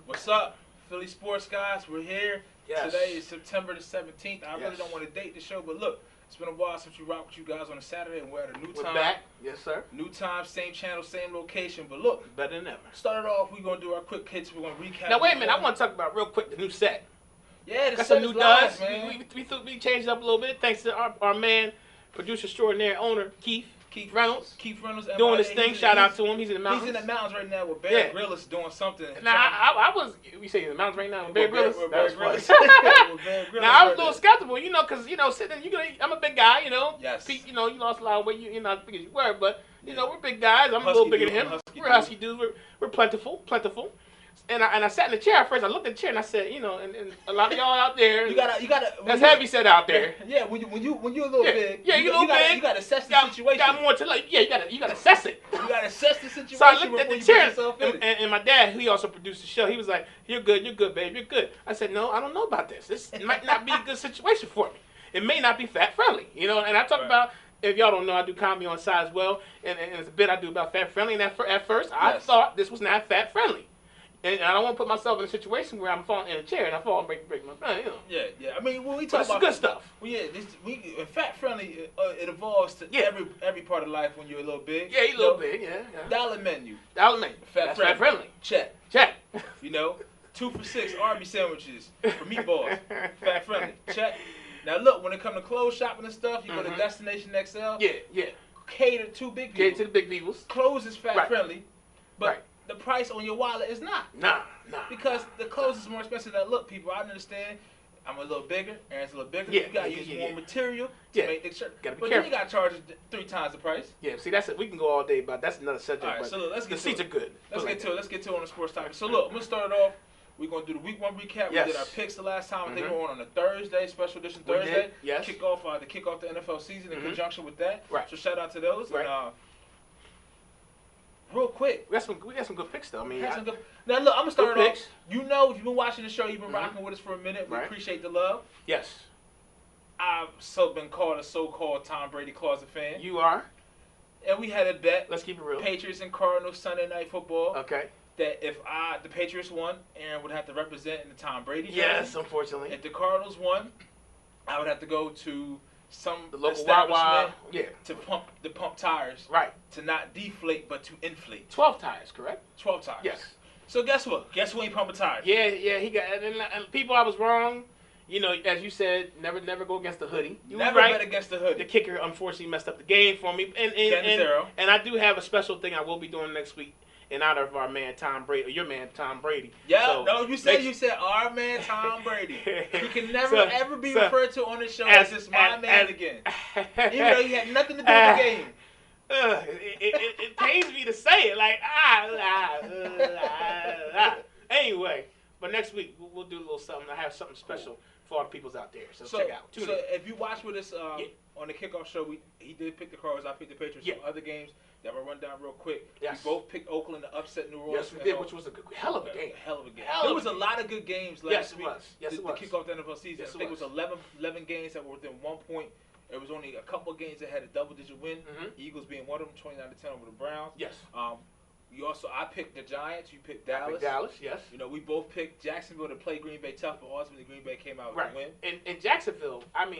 What's up, Philly sports guys? We're here. Yes. Today is September the 17th. I really Yes. don't want to date the show, but look, it's been a while since we rocked with you guys on a Saturday, and we're at a new We're time. back. Yes, sir. New time, same channel, same location. But look, Better than ever. started off, we're going to do our quick hits. We're going to recap. Now, wait a minute. I want to talk about real quick the new set. Yeah, the Got set some new is live, duds. man. We changed it up a little bit thanks to our man, producer extraordinaire, owner, Keith Reynolds. Keith Reynolds. Doing his thing. Shout out to him. He's in the mountains. He's in the mountains right now with Bear Yeah. Grylls doing something. Now, I was, we say in the mountains right now with Bear Grylls? With That Bear was Grylls. funny. With Bear Grylls Now, I was right a little there. skeptical, because, sitting, I'm a big guy, Yes. Pete, you lost a lot of weight, you're not as big as you were, but, we're big guys. I'm a Husky little bigger dude, than him. husky We're dude. husky dudes. We're plentiful. And I sat in the chair at first. I looked at the chair and I said, and a lot of y'all out there, You gotta. that's heavy set out there. Yeah, when you're a little big. Yeah, you're a little big. You gotta assess the Got situation. more to you gotta assess it. You gotta assess the situation So I looked at before the you put chair, yourself in it. and my dad, he also produced the show. He was like, "You're good, babe. You're good." I said, "No, I don't know about this. This might not be a good situation for me. It may not be fat friendly, And I talk Right. about, if y'all don't know, I do comedy on the side as well, and it's a bit I do about fat friendly. And at first, I Yes. thought this was not fat friendly, and I don't want to put myself in a situation where I'm falling in a chair and I fall and break my back, Yeah. I mean, when we But talk this is about good stuff. Well, yeah, fat friendly. It evolves to Yeah. every part of life when you're a little big. Yeah, you a little big, yeah. Dollar menu. Dollar menu. Fat That's friendly. fat friendly. Check. Check. 2 for $6 Arby's sandwiches for meatballs. Fat friendly. Check. Now look, when it comes to clothes shopping and stuff, you go to Destination XL. Yeah. Cater to big people. Get to the big peoples. Clothes is fat Right. friendly, but Right. the price on your wallet is not. Nah. Because the clothes is more expensive. Now look, people, I understand. I'm a little bigger, Aaron's a little bigger. Yeah, You gotta yeah, use yeah, more yeah. material to Yeah. make the shirt. Gotta be But careful. then you gotta charge 3 times the price. Yeah, see, that's it. We can go all day, but that's another subject. All right, but so look, let's the get to seats it. are good. Let's get to it. Let's get to it on the sports topic. So look, I'm gonna start it off. We're gonna do the week 1 recap. Yes. We did our picks the last time. I think Mhm. we were on a Thursday, special edition We did, Thursday. yes. To kick off the NFL season in Mhm. conjunction with that. Right. So shout out to those. Right. And, real quick. We got some good picks though. I mean, Now look, I'm gonna start Good it off. picks. If you've been watching the show, you've been Mhm. rocking with us for a minute. We Right. appreciate the love. yes, I've been called a so-called Tom Brady closet fan, you are. and we had a bet, Let's keep it real. Patriots and Cardinals Sunday Night Football, Okay. that if the Patriots won, Aaron would have to represent in the Tom Brady jersey. Yes, unfortunately, If the Cardinals won, I would have to go to some the local establishment Wawa. Yeah, to pump tires, right. to not deflate but to inflate. 12 tires, correct? 12 tires. Yes. So guess what? Guess who ain't pumping tires? Yeah. He got. And people, I was wrong. As you said, never go against the hoodie. You Never were right. bet against the The hoodie. kicker unfortunately messed up the game for me. And 10-0. and I do have a special thing I will be doing next week in honor of our man Tom Brady, or your man Tom Brady. Yeah, So, no, you said our man Tom Brady. He can never ever be referred to on the show as just my man again. Even though he had nothing to do with the game. It pains me to say it, like Anyway, but next week we'll do a little something. I have something special for all the peoples out there. So check out. Tune in. If you watch with us on the kickoff show, he did pick the Cardinals. I picked the Patriots. Yeah. Some other games that will run down real quick. Yes. We both picked Oakland to upset New Orleans. Yes, we did, which was a hell of a game. Hell of a game. Hell There of was a a game. lot of good games Yes, last it week. was. Yes, it to was. kick off the NFL season. Yes, I think it was 11 games that were within 1 point. There was only a couple of games that had a double-digit win. Mhm. Eagles being one of them, 29-10 over the Browns. Yes. I picked the Giants. You picked I Dallas. picked Dallas. Yes. We both picked Jacksonville to play Green Bay tough, but ultimately Green Bay came out with Right. a win. And Jacksonville, I'm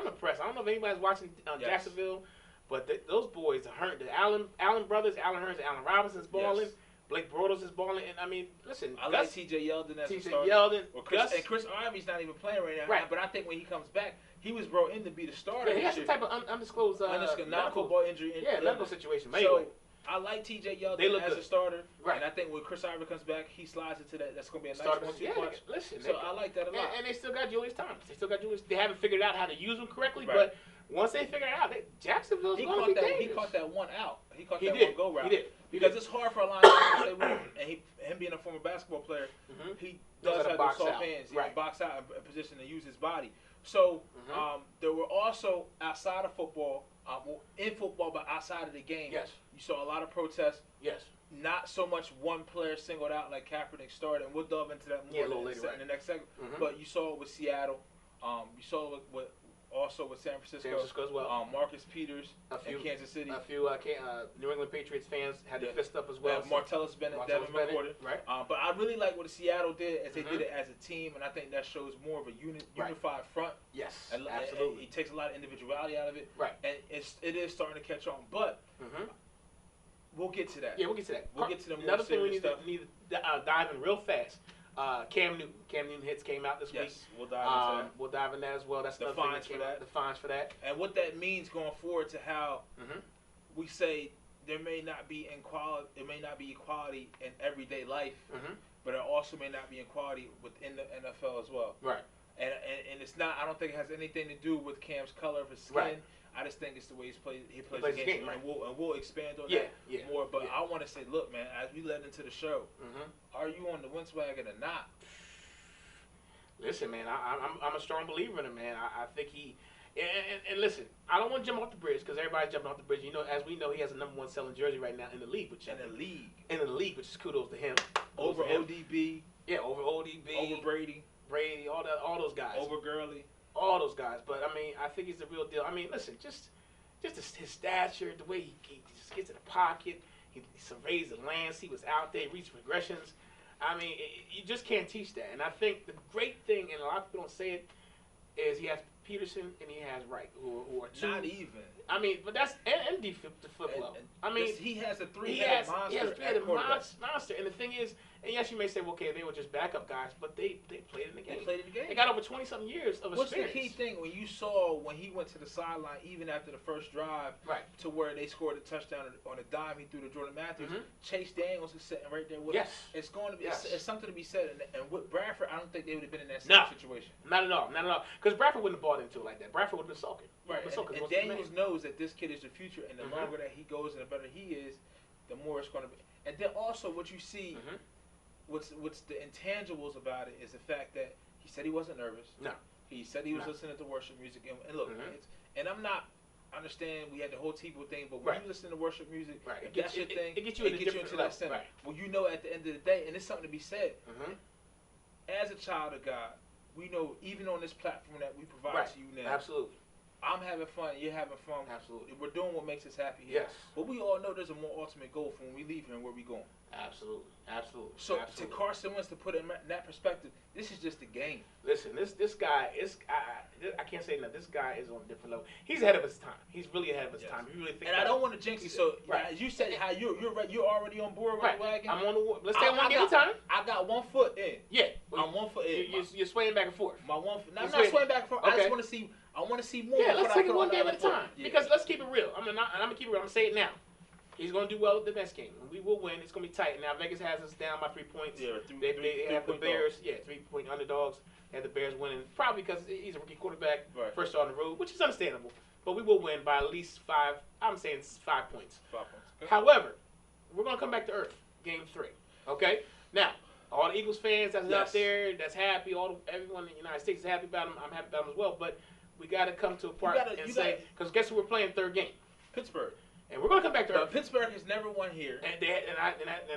impressed. I don't know if anybody's watching Yes. Jacksonville, but those boys are hurt. The Allen brothers, Allen Hurns, Allen Robinson's balling. Yes. Blake Bortles is balling. And listen, I Gus, like T.J. Yeldon as a T.J. starter. Yeldon, Well, Gus. Chris Army's not even playing right now. Right. But I think when he comes back, he was brought in to be the starter. Yeah, he has this some year. type of undisclosed non-football injury. Yeah, medical situation. But So anyway, I like T.J. They Yeldon look as good. a starter. Right. And I think when Chris Ivory comes back, he slides into that. That's going to be a nice starters, 1-2 yeah, punch. listen. So I like that a lot. And they still got Julius Thomas. They haven't figured out how to use him correctly, Right. but once they figure it out, Jacksonville's He going to caught be that. dangerous. He caught that one out. He caught He that did. one go route. He did. Because it's hard for a linebacker to stay with him, and him being a former basketball player, Mhm. he Knows does how to have box those soft out. hands. He Right. can box out in a position to use his body. So Mhm. there were also outside of football, in football, but outside of the game, Yes. you saw a lot of protests. Yes. Not so much one player singled out like Kaepernick started, and we'll delve into that more Yeah, a little later, in right. the next segment. Mhm. But you saw it with Seattle. You saw it with also with San Francisco. San Francisco as well. Marcus Peters in Kansas City. A few New England Patriots fans had their fist up as well. Martellus Bennett, Devin McCourty. Right. But I really like what Seattle did as they did it as a team, and I think that shows more of a unified front. Yes, absolutely. It takes a lot of individuality out of it. Right. And it is starting to catch on. But we'll get to that. Yeah, we'll get to that. We'll get to the more Another thing we need stuff. to dive in real fast. Cam Newton hits came out this week. Yes, we'll dive into that. We'll dive in that as well. That's the fines for that. The fines for that. And what that means going forward to how we say there may not be equality. It may not be equality in everyday life, but it also may not be equality within the NFL as well. Right. And it's not. I don't think it has anything to do with Cam's color of his skin. Right. I just think it's the way he plays the game. Right. And we'll expand on that more. But I want to say, look, man, as we led into the show, are you on the Wentz wagon or not? Listen, man, I'm a strong believer in him, man. I think he and listen, I don't want to jump off the bridge because everybody's jumping off the bridge. You know, as we know, he has a #1 selling jersey right now in the league, which in the league, which is kudos to him. Over ODB. Yeah, over ODB. Over Brady, all those guys. Over Gurley. All those guys, but I mean, I think he's the real deal. I mean, listen, just his stature, the way he just gets in the pocket, he surveys the lands, he was out there, reached progressions. I mean, you just can't teach that. And I think the great thing, and a lot of people don't say it, is he has Peterson and he has Wright, who are two. Not even. I mean, but that's and D flip level. I mean, he has a three-headed monster. He has a three-headed monster. And the thing is, and yes, you may say, well, okay, they were just backup guys, but they played in the game. They played in the game. They got over 20-something years of experience. What's the key thing when you saw when he went to the sideline, even after the first drive, to where they scored a touchdown on a dime, he threw to Jordan Matthews. Chase Daniels is sitting right there with him. It's going to be it's something to be said. And with Bradford, I don't think they would have been in that same situation. Not at all. Because Bradford wouldn't have bought into it like that. Bradford would have been sulking. Right. And Daniels knows that this kid is the future, and the longer that he goes and the better he is, the more it's going to be. And then also what you see. What's the intangibles about it is the fact that he said he wasn't nervous. No. He said he was listening to worship music. And look, and I'm not understand we had the whole Tebow thing, but when you listen to worship music, if that's your thing, it gets you into that center. Right. Well, you know at the end of the day, and it's something to be said, as a child of God, we know even on this platform that we provide to you now. Absolutely. I'm having fun. You're having fun. Absolutely. We're doing what makes us happy here. Yes. But we all know there's a more ultimate goal for when we leave here and where we going. Absolutely. So to Carson Wentz, to put it in that perspective, this is just a game. Listen, this guy is I can't say nothing. This guy is on a different level. He's ahead of his time. He's really ahead of his time. You really think? And I don't want to jinx it. So as you said, how you're already on board with the wagon. I'm on the let's say one game at a time. I got 1 foot in. Yeah, I'm 1 foot in. You're swaying back and forth. My 1 foot. I'm not swaying back and forth. I just want to see. I want to see more. Yeah, let's take it one game at a time. Because let's keep it real. I'm gonna keep it real. I'm gonna say it now. He's going to do well at the next game. We will win. It's going to be tight. Now, Vegas has us down by 3 points. Yeah, they have the Bears. 3-point underdogs. They have the Bears winning. Probably because he's a rookie quarterback. Right. First on the road, which is understandable. But we will win by at least 5. I'm saying 5 points. 5 points. Okay. However, we're going to come back to earth. Game 3. Okay? Now, all the Eagles fans that's out there, that's happy, everyone in the United States is happy about them. I'm happy about them as well. But we got to come to a part and say, because guess who we're playing third game? Pittsburgh. And we're going to come back to earth. Pittsburgh has never won here. And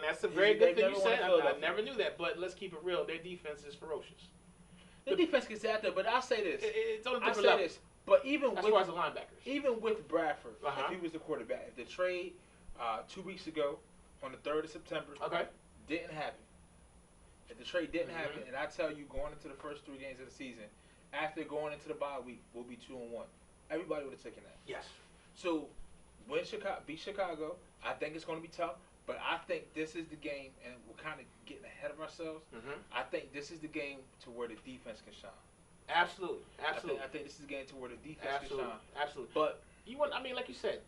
that's a very good thing you said. I never knew that. But let's keep it real. Their defense is ferocious. Their defense gets out there, but I'll say this. It's on a different level. But even as far as the linebackers. Even with Bradford, if he was the quarterback, if the trade 2 weeks ago on the 3rd of September didn't happen, if the trade didn't happen, and I tell you going into the first 3 games of the season, after going into the bye week, we'll be 2-1. Everybody would have taken that. Yes. So, beat Chicago. I think it's going to be tough, but I think this is the game, and we're kind of getting ahead of ourselves. I think this is the game to where the defense can shine. Absolutely. I think this is the game to where the defense can shine. Absolutely. But you want, like you said,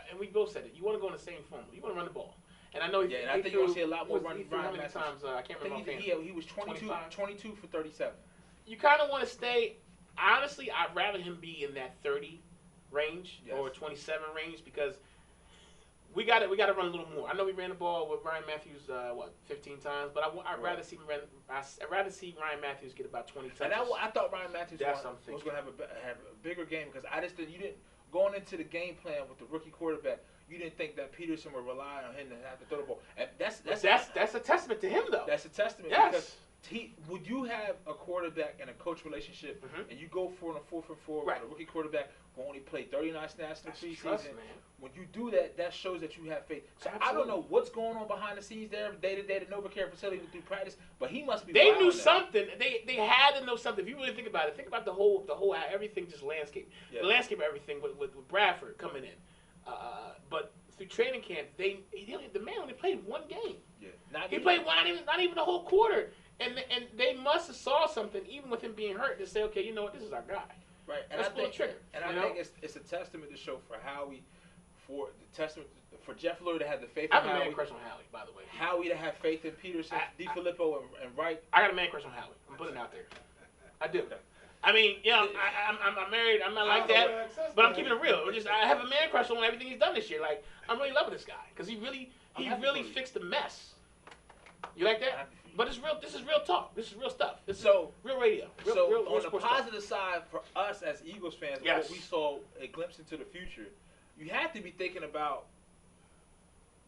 and we both said it, you want to go in the same formula. You want to run the ball. And I know and I think you're going to see a lot more running. How many times? I can't remember. He was 22 for 37. You kind of want to stay. Honestly, I'd rather him be in that 30 range or 27 range because we got to run a little more. I know we ran the ball with Ryan Matthews 15 times, but I'd rather see Ryan Matthews get about 20 touches. And I thought Ryan Matthews was going to have a bigger game because you didn't going into the game plan with the rookie quarterback. You didn't think that Peterson would rely on him to have to throw the ball. And that's a testament to him, though. That's a testament because would you have a quarterback and a coach relationship, and you go for on a 4th and 4 with a rookie quarterback who only played 39 snaps in the preseason? When you do that, that shows that you have faith. So I don't know what's going on behind the scenes there, day to day, the NovaCare facility to do practice, but he must be. They knew something. They had to know something. If you really think about it, think about the whole everything, just landscape. Yeah. The landscape of everything with Bradford coming in, but through training camp, the man only played one game. Yeah, he played not even the whole quarter. And they must have saw something, even with him being hurt, to say, okay, you know what, this is our guy. Right. And I think it's a testament to show for Howie, for Jeff Lurie to have the faith in Howie. I have a man crush on Howie, by the way. Howie to have faith in Peterson, DiFilippo, and Wright. I got a man crush on Howie. I'm putting it out there. I do. I mean, I'm married. I'm not like that, but I'm keeping it real. I have a man crush on everything he's done this year. Like, I'm really loving this guy because he really fixed the mess. You like that? But it's real. This is real talk. This is real stuff. This is real radio. Real on the positive side, for us as Eagles fans, what we saw a glimpse into the future, you have to be thinking about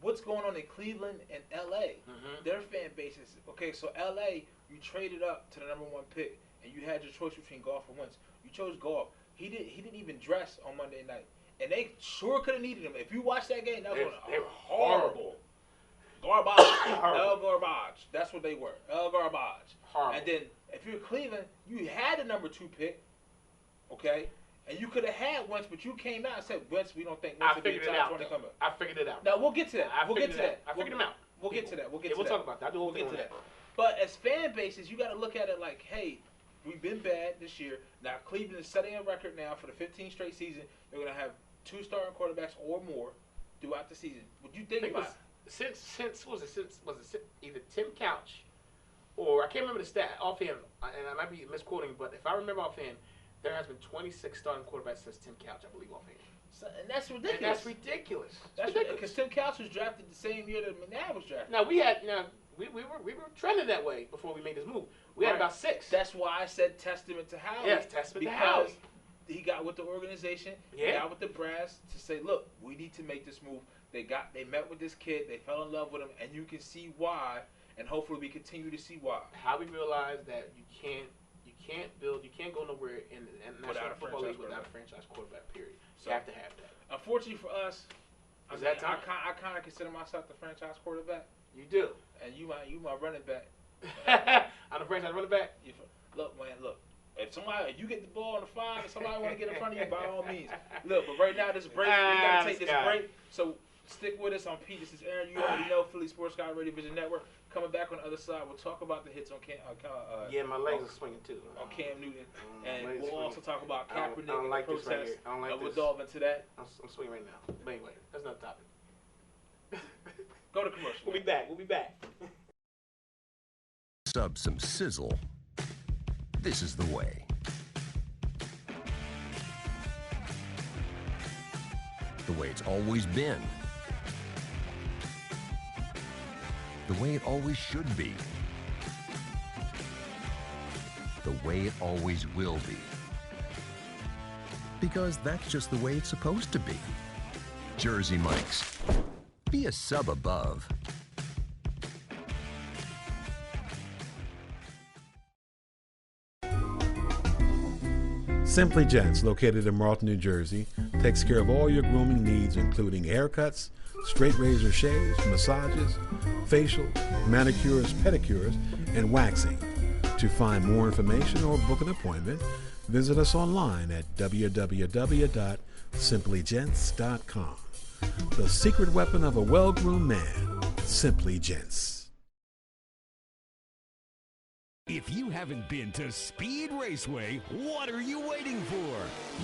what's going on in Cleveland and L.A. Their fan bases. Okay, so L.A., you traded up to the #1 pick, and you had your choice between Goff and Wentz. You chose Goff. He didn't even dress on Monday night, and they sure could have needed him. If you watch that game, they were horrible. Garbage. El Garbage. That's what they were. El Garbage. Horrible. And then, if you're Cleveland, you had the #2 pick, okay? And you could have had Wentz, but you came out and said, Wentz, we don't think Wentz will be a top 20 comer. I figured it out. Now, we'll get to that. I figured him out. We'll get to that. We'll talk about that. We'll get to that. But as fan bases, you got to look at it like, hey, we've been bad this year. Now, Cleveland is setting a record now for the 15th straight season. They're going to have 2 starting quarterbacks or more throughout the season. What do you think about it? Since either Tim Couch or I can't remember the stat offhand, and I might be misquoting, but if I remember offhand, there has been 26 starting quarterbacks since Tim Couch, I believe offhand. And that's ridiculous. That's ridiculous. Because Tim Couch was drafted the same year that McNabb was drafted. Now we were trending that way before we made this move. We had about 6. That's why I said testament to Howie. Yes, testament to Howie. He got with the organization, he got with the brass to say, look, we need to make this move. They met with this kid, they fell in love with him, and you can see why, and hopefully we continue to see why. How we realized that you can't go nowhere in the National Football League without a franchise quarterback, period. So you have to have that. Unfortunately for us, I kind of consider myself the franchise quarterback. You do. And you my running back. I'm the franchise running back? Look, man, look. If you get the ball on the 5 and somebody want to get in front of you, by all means. Look, but right now, this break, we got to take this break. So stick with us on Pete. This is Aaron. You already know Philly Sports Guy Radio Vision Network. Coming back on the other side, we'll talk about the hits on Cam. My legs are swinging too. On Cam Newton. And we'll also talk about Kaepernick and like the protest. Right I don't like we'll delve into that. I'm swinging right now. But anyway, that's another topic. Go to commercial. We'll be back. Sub some sizzle. This is the way. The way it's always been. The way it always should be. The way it always will be. Because that's just the way it's supposed to be. Jersey Mike's. Be a sub above. Simply Gents, located in Marlton, New Jersey, takes care of all your grooming needs, including haircuts, straight razor shaves, massages, facial, manicures, pedicures, and waxing. To find more information or book an appointment, visit us online at www.simplygents.com. The secret weapon of a well-groomed man, Simply Gents. If you haven't been to Speed Raceway, what are you waiting for?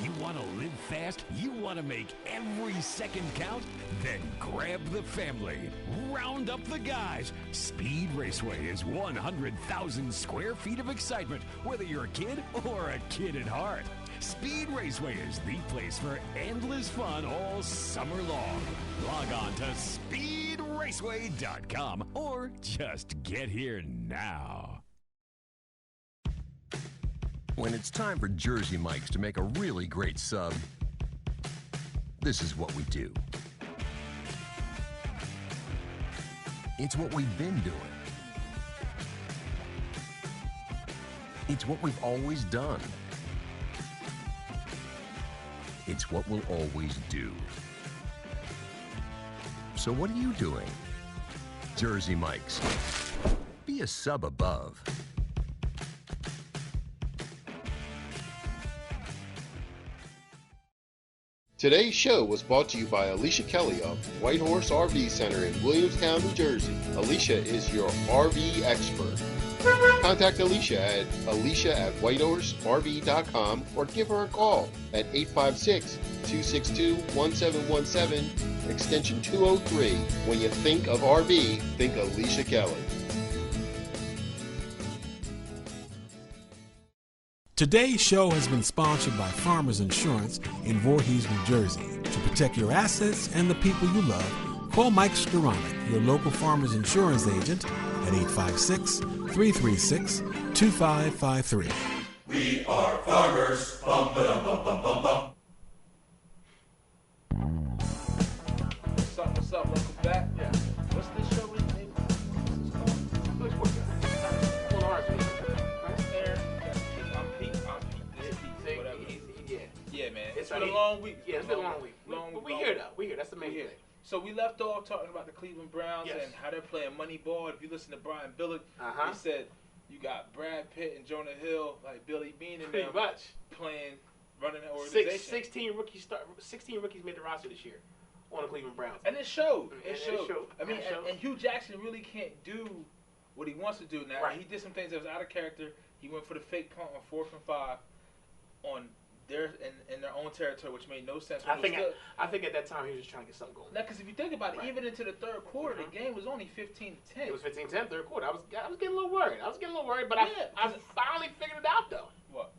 You want to live fast? You want to make every second count? Then grab the family. Round up the guys. Speed Raceway is 100,000 square feet of excitement, whether you're a kid or a kid at heart. Speed Raceway is the place for endless fun all summer long. Log on to speedraceway.com or just get here now. When it's time for Jersey Mike's to make a really great sub, this is what we do. It's what we've been doing. It's what we've always done. It's what we'll always do. So what are you doing? Jersey Mike's. Be a sub above. Today's show was brought to you by Alicia Kelly of White Horse RV Center in Williamstown, New Jersey. Alicia is your RV expert. Contact Alicia at alicia@whitehorserv.com or give her a call at 856-262-1717, extension 203. When you think of RV, think Alicia Kelly. Today's show has been sponsored by Farmers Insurance in Voorhees, New Jersey. To protect your assets and the people you love, call Mike Skoranek, your local Farmers Insurance agent, at 856-336-2553. We are farmers. Bum, ba-dum, bum, bum, bum, bum. What's up? Welcome back. Yeah. What's this show name? Yeah, man. It's been a long week. Yeah, it's been a long week. But we here, though. We here. That's the main thing. So we left off talking about the Cleveland Browns Yes. and how they're playing money ball. If you listen to Brian Billick, he said you got Brad Pitt and Jonah Hill, like Billy Bean and them, playing, running that organization. 16 rookies made the roster this year on the Cleveland Browns. And it showed. It showed. I mean, It showed. and Hugh Jackson really can't do what he wants to do now. Right. He did some things that was out of character. He went for the fake punt on 4th and 5 on their in their own territory, which made no sense. I think at that time he was just trying to get something going. Now, because if you think about it, even into the third quarter, the game was only 15-10. It was 15-10 third quarter. I was getting a little worried. But I finally figured it out though. What?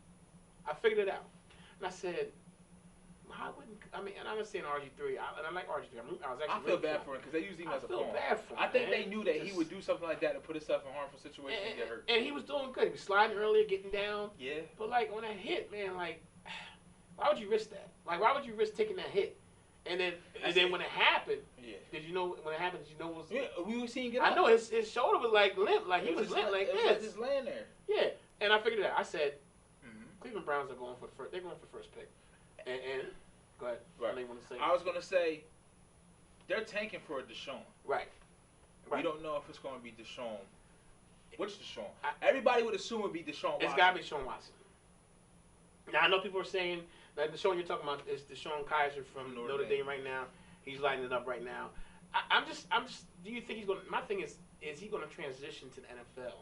I figured it out, and I said, "I wouldn't." I mean, and I'm not saying RG3, and I like RG3. I feel bad for him because they use him as a pawn. I think they knew that he would do something like that to put himself in harmful situations and get hurt. And he was doing good. He was sliding earlier, getting down. Yeah. But like when that hit, man, like, why would you risk that? Like, why would you risk taking that hit? And then when it happened, did you know when it happened? Did you know it was? Yeah, we were seeing it. I know his shoulder was like limp, like he was limp like this. It was just laying there. Yeah, and I figured it out. I said, Cleveland Browns are going for the first. They're going for the first pick. And go ahead. Right. I was going to say they're tanking for a Deshaun. Right. We don't know if it's going to be Deshaun. Which Deshaun? Everybody would assume it would be Deshaun Watson. It's got to be Deshaun Watson. Now I know people are saying that Deshaun you're talking about is Deshaun Kaiser from Notre Dame right now. He's lighting it up right now. I'm just. Do you think he's going? My thing is he going to transition to the NFL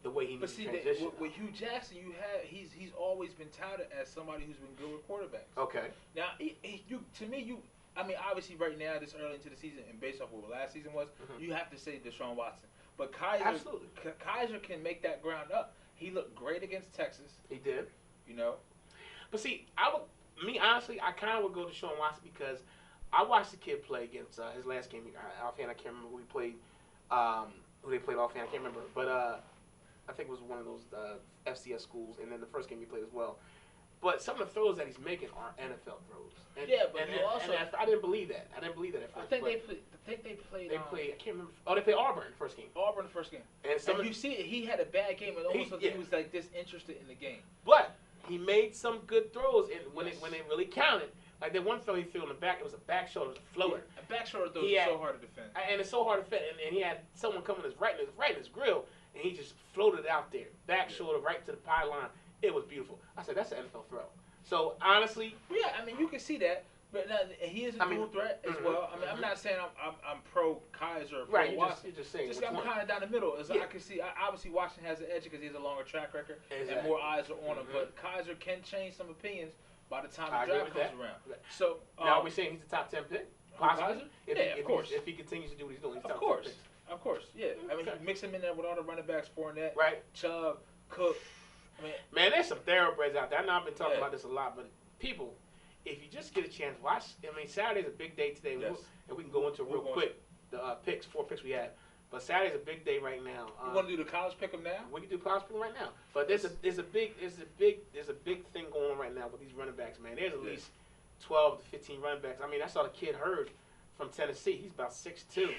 the way he needs to transition? With Hugh Jackson, he's always been touted as somebody who's been good with quarterbacks. Okay. Now, I mean, obviously, right now, this early into the season, and based off what last season was, you have to say Deshaun Watson. But Kaiser can make that ground up. He looked great against Texas. He did. You know. But see, honestly, I kind of would go to Deshaun Watson because I watched the kid play against his last game offhand. I can't remember who he played. Who they played offhand, I can't remember. But I think it was one of those FCS schools, and then the first game he played as well. But some of the throws that he's making are NFL throws. And, I didn't believe that. I didn't believe that at first. I think they played. I can't remember. Oh, they played Auburn the first game. And you see it, he had a bad game, and almost he was like disinterested in the game. But he made some good throws, and when it really counted. Like that one throw he threw in the back, it was a back shoulder, it was a floater. Yeah, a back shoulder throw is so hard to defend. And it's so hard to defend. And he had someone coming right in his grill, and he just floated it out there. Back shoulder right to the pylon. It was beautiful. I said, that's an NFL throw. So, honestly. Yeah, I mean, you can see that. But he is a dual threat as well. I mean, I'm not saying I'm pro Kaiser or pro Watson. You're just saying. I'm kind of down the middle. I can see, obviously, Washington has an edge because he has a longer track record and more eyes are on him. But Kaiser can change some opinions by the time the draft comes around. So now we're saying he's a top 10 pick? Possibly? Of course. If he continues to do what he's doing, he's top 10 picks. Of course, yeah. I mean, mix him in there with all the running backs, Fournette, Chubb, Cook. Man, there's some thoroughbreds out there. I know I've been talking about this a lot, but people, if you just get a chance, watch. I mean, Saturday's a big day today, and we can go into it real quick. The 4 picks we had. But Saturday's a big day right now. You want to do the college pick 'em now? We can do college pick 'em right now. But there's a big thing going on right now with these running backs, man. There's at least 12 to 15 running backs. I mean, I saw the kid Hurd from Tennessee. He's about 6'2".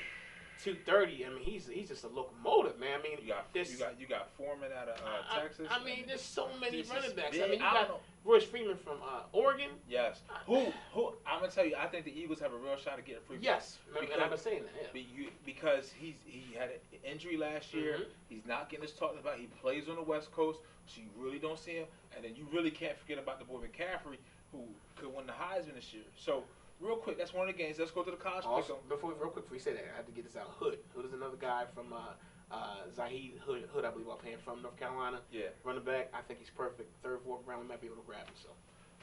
230. I mean, he's just a locomotive, man. I mean, you got Foreman out of Texas. I mean, there's so many running backs. Big. I mean, you got Royce Freeman from Oregon. Yes. Who? I'm gonna tell you, I think the Eagles have a real shot to get a free. Yes, and I've been saying that. Yeah. Because he had an injury last year. He's not getting this talked about. He plays on the West Coast, so you really don't see him. And then you really can't forget about the boy McCaffrey, who could win the Heisman this year. So. Real quick, that's one of the games. Let's go to the college. Also, real quick, before you say that, I have to get this out. Hood is another guy from Zahid Hood, I believe, offhand from North Carolina. Yeah. Running back. I think he's perfect. Third, fourth round, we might be able to grab him. So.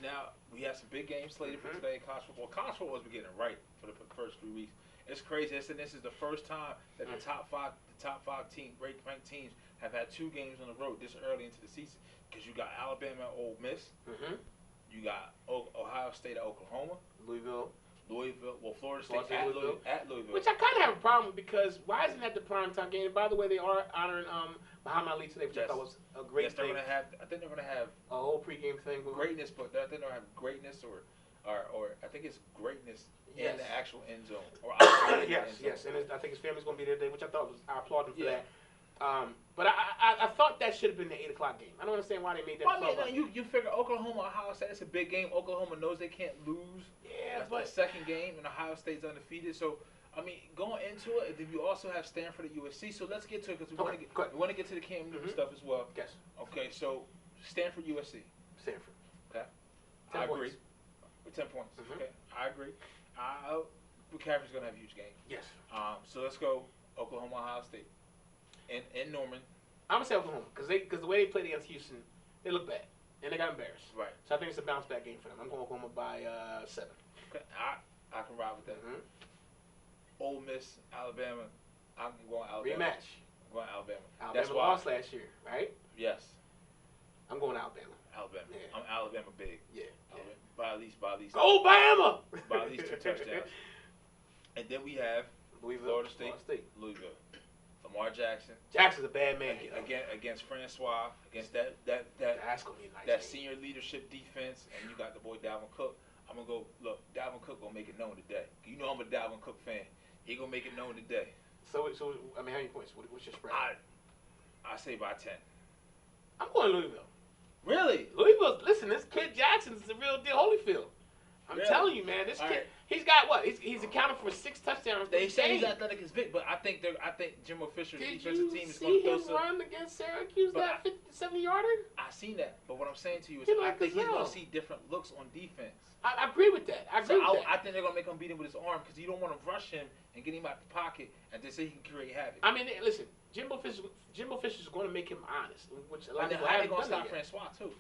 Now we have some big games slated for today in college football. College football has been getting right for the first 3 weeks. It's crazy. This is the first time that the top five ranked teams have had 2 games on the road this early into the season. Because you got Alabama and Ole Miss. You got Ohio State at Oklahoma. Louisville, well, Florida State at Louisville. Which I kind of have a problem with because why isn't that the primetime game? And by the way, they are honoring Muhammad Ali today, which I thought was a great thing. I think they're going to have a whole pregame thing. Greatness, but I think they'll have greatness or I think it's greatness in the actual end zone. Or yes, and I think his family's going to be there today, which I thought I applaud them for that. But I thought that should have been the 8 o'clock game. I don't understand why they made that. Well, I mean, you figure Oklahoma, Ohio State, it's a big game. Oklahoma knows they can't lose. Yeah, but the second game, and Ohio State's undefeated. So, I mean, going into it, then you also have Stanford at USC. So let's get to it because we want to get to the Cam Newton stuff as well. Yes. Okay, so Stanford, USC. Stanford. Okay. 10 I points. agree. With 10 points. Okay, I agree. McCaffrey's gonna have a huge game. Yes. So let's go Oklahoma, Ohio State. In Norman. I'm gonna say Oklahoma because the way they played against Houston, they look bad and they got embarrassed. Right. So I think it's a bounce back game for them. I'm going Oklahoma by 7. Okay. I can ride with that. Ole Miss, Alabama. I'm going Alabama. Rematch. I'm going Alabama. Alabama lost last year, right? Yes. I'm going Alabama. Alabama. Yeah. I'm Alabama big. Yeah. By at least. Go Bama! By at least 2 touchdowns. And then we have Louisville, Florida State. Louisville. Lamar Jackson. Jackson's a bad man. Against Francois, against that that's gonna be a nice that game. Senior leadership defense, and you got the boy Dalvin Cook. I'm gonna go look. Dalvin Cook gonna make it known today. You know I'm a Dalvin Cook fan. He gonna make it known today. So I mean, how many points? What's your spread? I say by 10. I'm going Louisville. Really? Louisville. Listen, this kid Jackson's the real deal. Holyfield. I'm telling you, man. This kid, he's got what? He's accounted for 6 touchdowns. They say he's athletic as Vic, but I think Jimbo Fisher's defensive team is going to throw some. Did you see him run against Syracuse that 50-70-yarder? I seen that, but what I'm saying to you is I think he's going to see different looks on defense. I agree with that. I think they're going to make him beat him with his arm because you don't want to rush him and get him out the pocket and just say he can create havoc. I mean, listen, Jimbo Fisher's going to make him honest, which a lot of people haven't done. They're going to stop Francois too.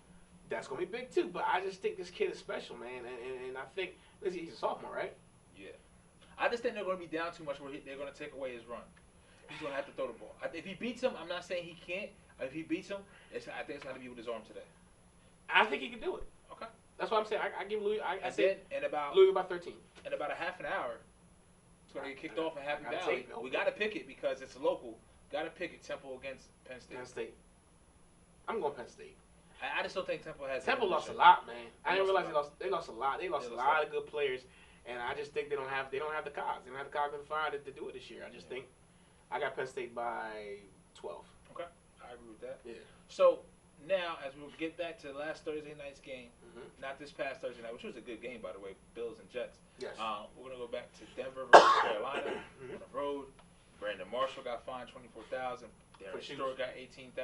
That's going to be big too, but I just think this kid is special, man, and I think he's a sophomore, right? Yeah. I just think they're going to be down too much where they're going to take away his run. He's going to have to throw the ball. If he beats him, I'm not saying he can't. If he beats him, I think it's going to be with his arm today. I think he can do it. Okay. That's what I'm saying. I give Louis. I say about Louis by 13. In about a half an hour, it's going to get kicked off in Happy Valley. We got to pick it because it's local. Got to pick it. Temple against Penn State. Penn State. I'm going Penn State. I just don't think Temple has. Temple lost a lot, man. I didn't realize they lost a lot. They lost a lot of good players, and I just think they don't have the cogs. They don't have the cogs in the fire to do it this year. I just think I got Penn State by 12. Okay, I agree with that. Yeah. So now, as we get back to last Thursday night's game, not this past Thursday night, which was a good game by the way, Bills and Jets. Yes. We're gonna go back to Denver versus Carolina on the road. Brandon Marshall got fined $24,000. Darren Stewart got $18,000.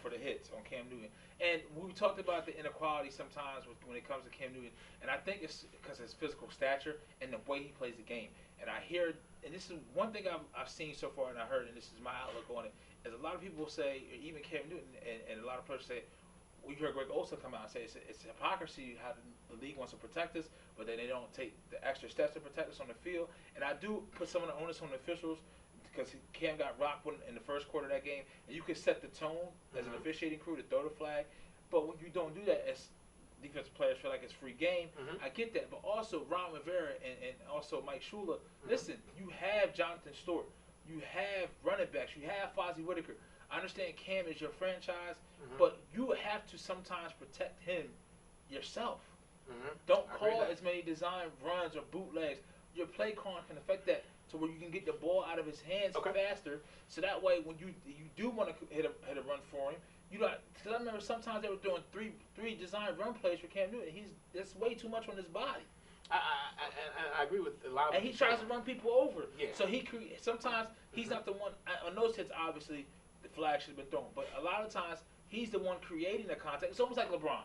For the hits on Cam Newton. And we talked about the inequality sometimes when it comes to Cam Newton, and I think it's because of his physical stature and the way he plays the game. And I hear, and this is one thing I've seen so far, and I heard, and this is my outlook on it, is a lot of people say, even Cam Newton, and a lot of players say, we heard Greg Olsen come out and say it's hypocrisy how the league wants to protect us, but then they don't take the extra steps to protect us on the field. And I do put some of the onus on the officials, because Cam got rocked in the first quarter of that game, and you can set the tone as an officiating crew to throw the flag. But when you don't do that, as defensive players feel like it's free game, I get that. But also Ron Rivera and also Mike Shula, listen, you have Jonathan Stewart, you have running backs, you have Fozzie Whitaker. I understand Cam is your franchise, but you have to sometimes protect him yourself. Don't call as many design runs or bootlegs. Your play calling can affect that. to where you can get the ball out of his hands faster. So that way, when you do want to hit a run for him, you don't. Because I remember sometimes they were doing three designed run plays for Cam Newton. That's way too much on his body. I agree with a lot of. And he tries to run people over. Yeah. So sometimes he's not the one on those hits. Obviously, the flag should have been thrown, but a lot of times he's the one creating the contact. It's almost like LeBron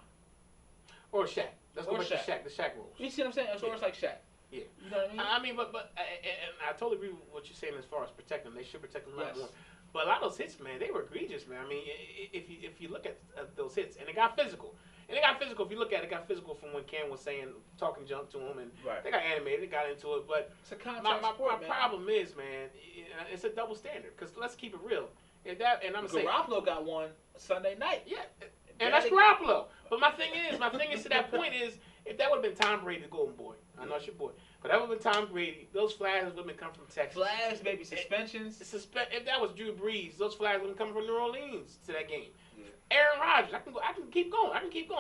or Shaq. Let's go back to Shaq. The Shaq rules. You see what I'm saying? It's almost like Shaq. Yeah. You know what I mean? But and I totally agree with what you're saying as far as protecting them. They should protect them a lot more. But a lot of those hits, man, they were egregious, man. I mean, if you look at those hits, and it got physical. And it got physical. If you look at it, it got physical from when Cam was talking junk to him, and they got animated, got into it. But it's a contact sport, my problem is, man, it's a double standard. Because let's keep it real. And I'm saying Garoppolo got one Sunday night. Yeah, and that's Garoppolo. But my thing is to that point is, if that would have been Tom Brady, the Golden Boy, I know it's your boy, but that would have been Tom Brady. Those flags would have come from Texas. Flags, maybe suspensions. If that was Drew Brees, those flags would have come from New Orleans to that game. Aaron Rodgers, I can keep going.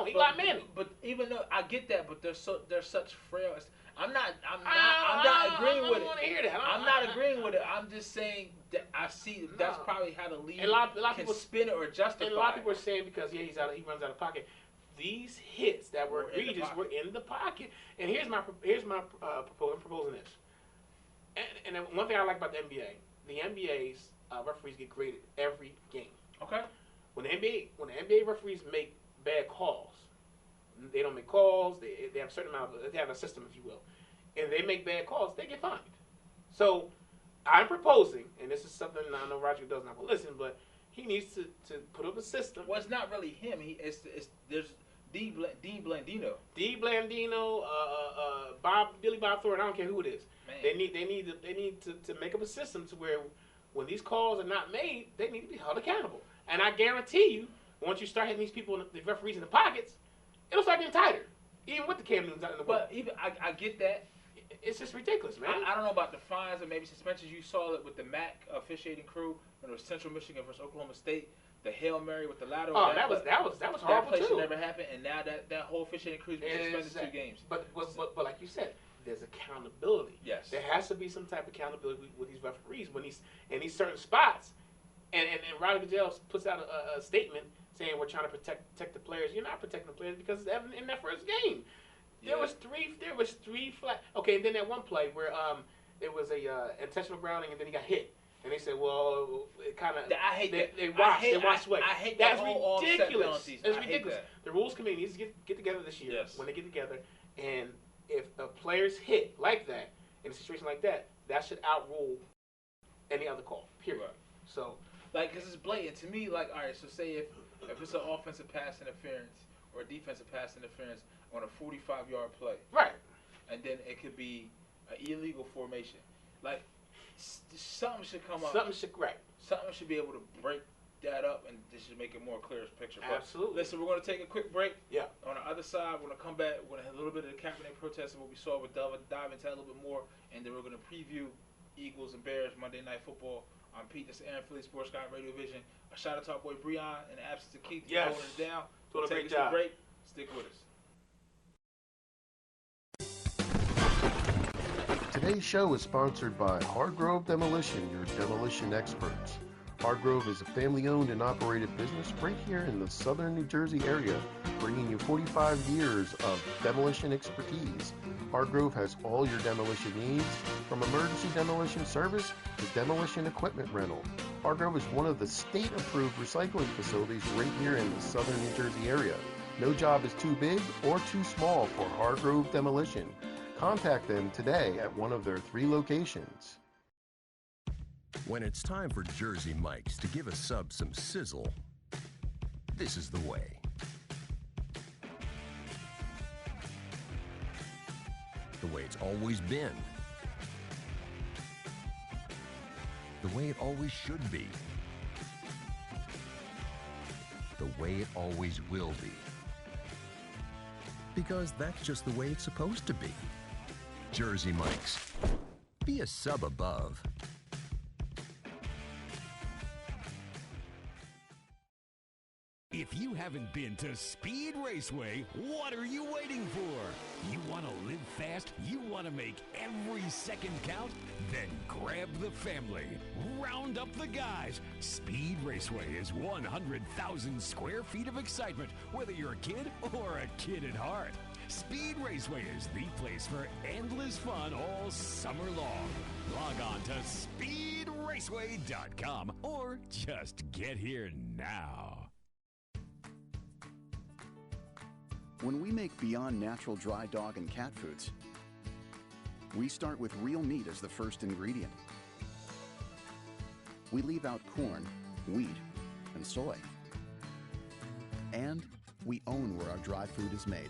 Eli Manning. But even though I get that, but they're such frail. I'm not agreeing with it. I don't want to hear that. I'm not agreeing with it. I'm just saying that I see that's probably how the league can spin it or justify it. And a lot of people are saying because he runs out of pocket. These hits that were egregious were in the pocket. And here's my proposal. I'm proposing this. And one thing I like about the NBA's referees get graded every game. Okay. When the NBA referees make bad calls, they don't make calls. They have a certain amount. They have a system, if you will, and they make bad calls, they get fined. So I'm proposing, and this is something I know Roger does not listen, but he needs to put up a system. Well, it's not really him. There's Dean Blandino. Dean Blandino, Billy Bob Thornton. I don't care who it is. Man. They need to make up a system to where when these calls are not made, they need to be held accountable. And I guarantee you, once you start hitting these people, the referees in the pockets, it'll start getting tighter. Even with the Cam Newtons out in the world. But even I get that. It's just ridiculous, man. I don't know about the fines or maybe suspensions. You saw it with the MAC officiating crew when it was Central Michigan versus Oklahoma State. The Hail Mary with the lateral. Oh, that was horrible that play should never happen. And now that whole officiating crew's been suspended 2 games. But like you said, there's accountability. Yes. There has to be some type of accountability with these referees when he's in these certain spots. And Riley Goodell puts out a statement saying we're trying to protect the players. You're not protecting the players because it's evident in that first game. There was three flat. Okay, and then that one play where it was a intentional grounding and then he got hit. And they said, well, it kind of. I hate that. They watch away. I hate That's that whole ridiculous. That's ridiculous. The rules committee needs to get together this year. Yes. When they get together, and if a player's hit like that in a situation like that, that should outrule any other call. Period. Right. So. Like, because it's blatant. To me, like, all right, so say if it's an offensive pass interference or a defensive pass interference on a 45-yard play. Right. And then it could be an illegal formation. Like, something should come up. Something should be able to break that up, and this should make it more clear picture. But absolutely. Listen, we're going to take a quick break. Yeah. On the other side, we're going to come back. We're going to have a little bit of the Kaepernick protest and what we saw. We'll dive into that a little bit more, and then we're going to preview Eagles and Bears Monday Night Football. I'm Pete, this is Aaron Philly, Sports Guy Radio Vision. A shout out to our boy Breon in the absence of Keith. Yes. Holding us down. Doing a great job. Break. Stick with us. Today's show is sponsored by Hargrove Demolition, your demolition experts. Hargrove is a family-owned and operated business right here in the southern New Jersey area, bringing you 45 years of demolition expertise. Hargrove has all your demolition needs, from emergency demolition service to demolition equipment rental. Hargrove is one of the state-approved recycling facilities right here in the southern New Jersey area. No job is too big or too small for Hargrove Demolition. Contact them today at one of their 3 locations. When it's time for Jersey Mike's to give a sub some sizzle, this is the way. The way it's always been. The way it always should be. The way it always will be. Because that's just the way it's supposed to be. Jersey Mike's. Be a sub above. If you haven't been to Speed Raceway, what are you waiting for? You want to live fast? You want to make every second count? Then grab the family. Round up the guys. Speed Raceway is 100,000 square feet of excitement, whether you're a kid or a kid at heart. Speed Raceway is the place for endless fun all summer long. Log on to speedraceway.com or just get here now. When we make Beyond Natural dry dog and cat foods, we start with real meat as the first ingredient. We leave out corn, wheat, and soy. And we own where our dry food is made.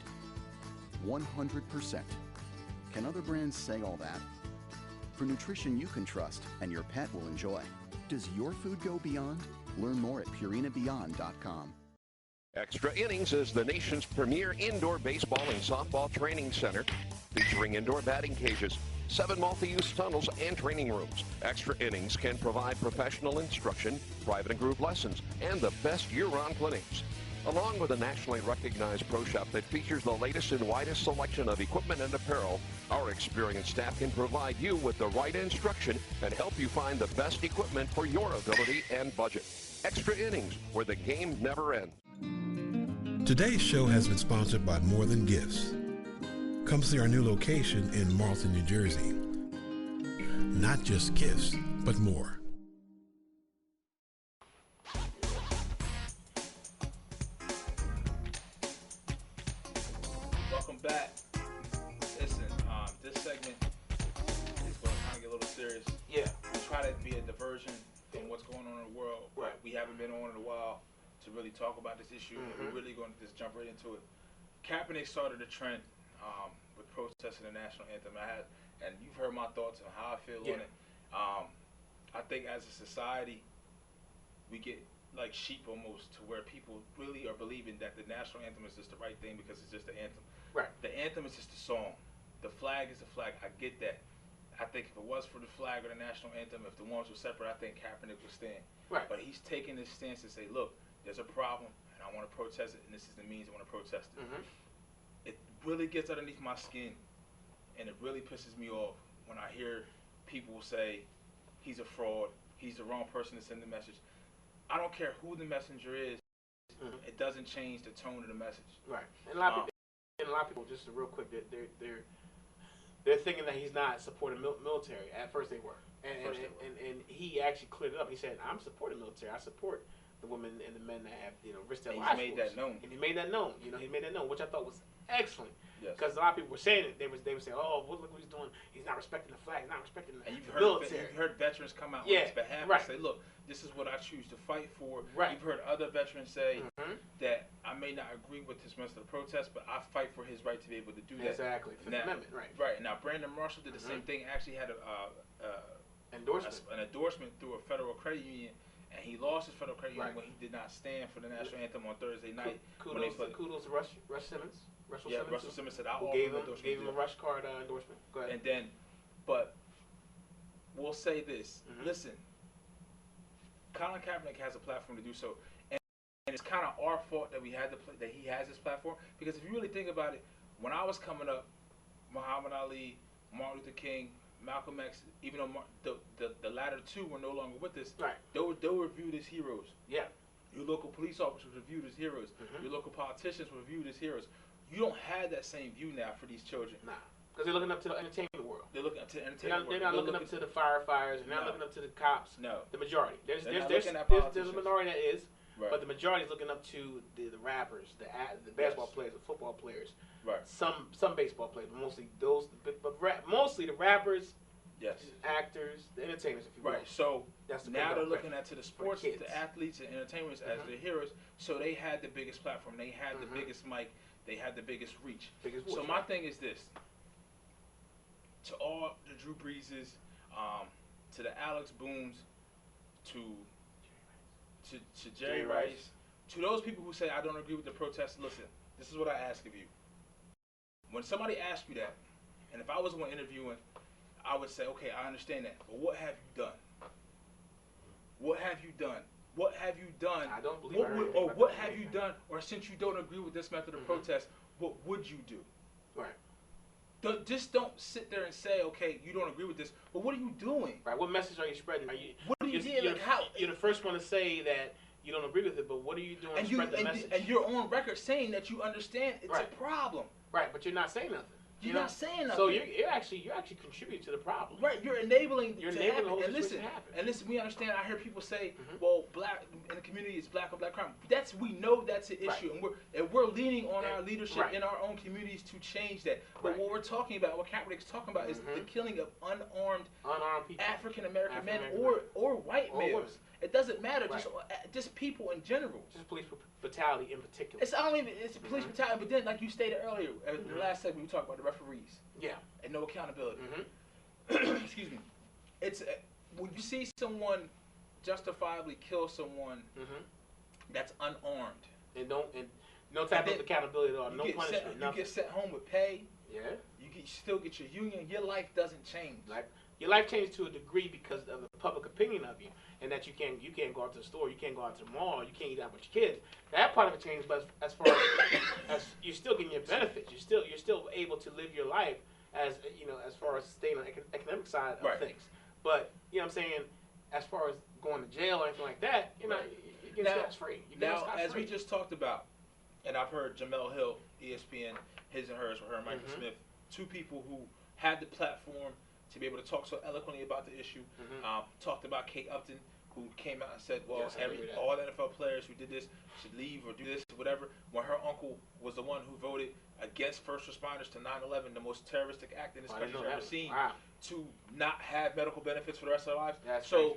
100%. Can other brands say all that? For nutrition you can trust and your pet will enjoy. Does your food go beyond? Learn more at purinabeyond.com. Extra Innings is the nation's premier indoor baseball and softball training center, featuring indoor batting cages, 7 multi-use tunnels, and training rooms. Extra Innings can provide professional instruction, private and group lessons, and the best year-round clinics. Along with a nationally recognized pro shop that features the latest and widest selection of equipment and apparel, our experienced staff can provide you with the right instruction and help you find the best equipment for your ability and budget. Extra Innings, where the game never ends. Today's show has been sponsored by More Than Gifts. Come see our new location in Marlton, New Jersey. Not just gifts, but more. Welcome back. Listen, this segment is going to kind of get a little serious. Yeah. We try to be a diversion from what's going on in the world. Right. We haven't been on in a while to really talk about this issue. Mm-hmm. We're really going to just jump right into it. Kaepernick started a trend with protesting the national anthem. And you've heard my thoughts on how I feel on it. I think as a society, we get like sheep almost to where people really are believing that the national anthem is just the right thing because it's just the anthem. Right. The anthem is just a song. The flag is the flag. I get that. I think if it was for the flag or the national anthem, if the ones were separate, I think Kaepernick would stand. Right. But he's taking this stance to say, look, there's a problem, and I want to protest it, and this is the means I want to protest it. Mm-hmm. It really gets underneath my skin, and it really pisses me off when I hear people say he's a fraud, he's the wrong person to send the message. I don't care who the messenger is. Mm-hmm. It doesn't change the tone of the message. Right. And a lot of people, just real quick, they're thinking that he's not supporting military. At first they were. And he actually cleared it up. He said, I'm supporting military. I support the women and the men that have, risked their lives. He made that known. And he made that known. He made that known, which I thought was excellent. Yes. Because a lot of people were saying it. They would say, oh, look what he's doing. He's not respecting the flag. He's not respecting the military. You've heard veterans come out on his behalf and say, look, this is what I choose to fight for. Right. You've heard other veterans say that I may not agree with his message of the protest, but I fight for his right to be able to do that. Exactly. For the amendment, right. Right. Now, Brandon Marshall did the same thing. Actually had an endorsement through a federal credit union. And he lost his federal credit union when he did not stand for the national anthem on Thursday night. Kudos to Rush Simmons. Russell Simmons said, "I'll gave him a Rush card endorsement." Go ahead. And then, but we'll say this: listen, Colin Kaepernick has a platform to do so, and it's kind of our fault that that he has this platform. Because if you really think about it, when I was coming up, Muhammad Ali, Martin Luther King, Malcolm X, even though the latter two were no longer with us, right? They were viewed as heroes. Yeah. Your local police officers were viewed as heroes. Your local politicians were viewed as heroes. You don't have that same view now for these children. Nah, because they're looking up to the entertainment world. They're looking up to the entertainment world. They're not looking up to the firefighters. They're not looking up to the cops. No. The majority. There's a minority that is, but the majority is looking up to the rappers, the basketball players, the football players. Right. Some baseball players, but mostly those. But mostly the rappers. Yes. Actors, the entertainers, if you will. Right. So that's now they're looking at the sports, the athletes, and entertainers as their heroes. So they had the biggest platform. They had the biggest mic. They had the biggest reach. So my thing is this: to all the Drew Breeses, to the Alex Boones, to Jerry Rice, to those people who say I don't agree with the protest. Listen, this is what I ask of you. When somebody asks you that, and if I was one interviewing, I would say, okay, I understand that, but what have you done? What have you done what have you done? I don't believe what have you done? Or since you don't agree with this method of protest, what would you do? Right. Just don't sit there and say, okay, you don't agree with this, but what are you doing? Right. What message are you spreading? What are you doing? You're the first one to say that you don't agree with it, but what are you doing to spread the message? And you're on record saying that you understand it's a problem. Right, but you're not saying nothing. You're not saying nothing. So you're actually contributing to the problem. Right, you're enabling the whole situation to happen. And listen, we understand. I hear people say, "Well, black in the community is black on black crime." We know that's an issue, and we're leaning on our leadership in our own communities to change that. But what we're talking about, what Kaepernick's talking about, is the killing of unarmed people, African American men or white males. It doesn't matter. Just people in general. Just police brutality in particular. It's police brutality, but then, like you stated earlier, in the last segment, we talked about the referees. Yeah. And no accountability. Excuse me. It's when you see someone justifiably kill someone that's unarmed and no type of accountability at all, no punishment, you get sent home with pay. Yeah. You still get your union. Your life doesn't change. Your life changes to a degree because of the public opinion of you, and that you can't go out to the store, you can't go out to the mall, you can't eat out with your kids. That part of it changes, but as far as you're still getting your benefits, you're still able to live your life as far as staying on the economic side of things. But you know what I'm saying, as far as going to jail or anything like that, you get scot free. As we just talked about, and I've heard Jamel Hill, ESPN, his and hers with her and Michael Smith, two people who had the platform to be able to talk so eloquently about the issue. Talked about Kate Upton, who came out and said, well, all the NFL players who did this should leave or do this or whatever, when her uncle was the one who voted against first responders to 9/11, the most terroristic act in this country's ever seen, to not have medical benefits for the rest of their lives. Crazy.